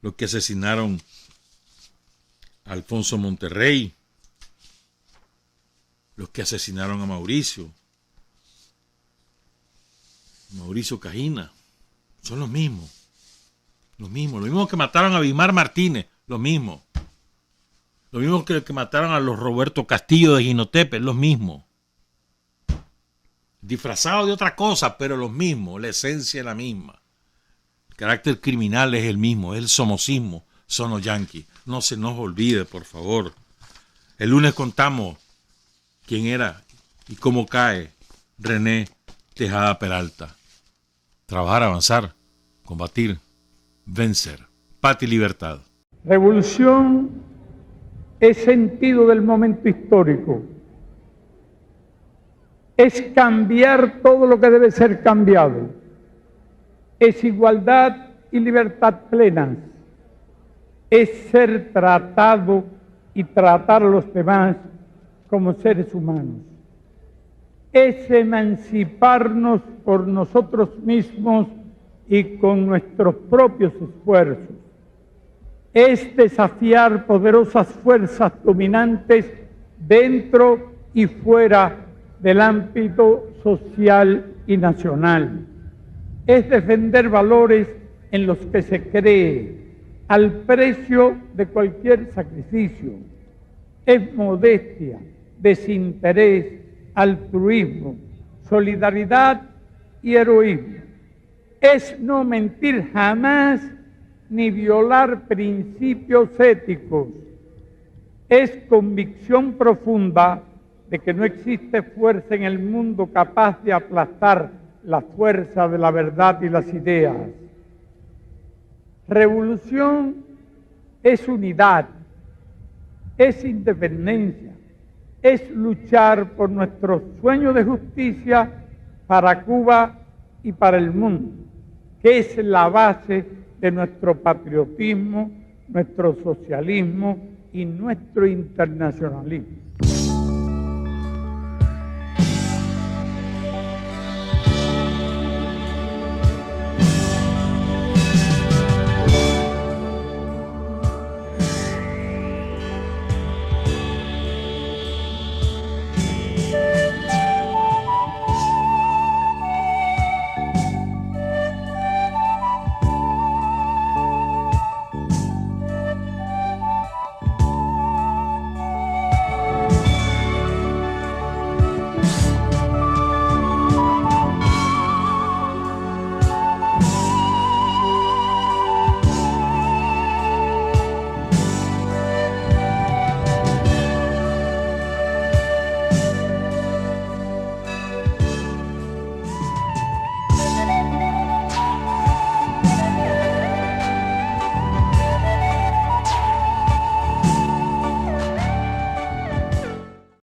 los que asesinaron a Alfonso Monterrey, los que asesinaron a Mauricio Cajina, son los mismos. Lo mismo que mataron a Bismar Martínez, lo mismo que mataron a los Roberto Castillo de Jinotepe, los mismos. Disfrazados de otra cosa, pero los mismos, la esencia es la misma. El carácter criminal es el mismo, es el somocismo, son los yanquis. No se nos olvide, por favor. El lunes contamos quién era y cómo cae René Tejada Peralta. Trabajar, avanzar, combatir, vencer. Paz y libertad. Revolución es sentido del momento histórico. Es cambiar todo lo que debe ser cambiado. Es igualdad y libertad plenas. Es ser tratado y tratar a los demás como seres humanos. Es emanciparnos por nosotros mismos y con nuestros propios esfuerzos. Es desafiar poderosas fuerzas dominantes dentro y fuera del ámbito social y nacional. Es defender valores en los que se cree, al precio de cualquier sacrificio. Es modestia, desinterés, altruismo, solidaridad y heroísmo. Es no mentir jamás ni violar principios éticos. Es convicción profunda de que no existe fuerza en el mundo capaz de aplastar la fuerza de la verdad y las ideas. Revolución es unidad, es independencia, es luchar por nuestro sueño de justicia para Cuba y para el mundo, que es la base de nuestro patriotismo, nuestro socialismo y nuestro internacionalismo.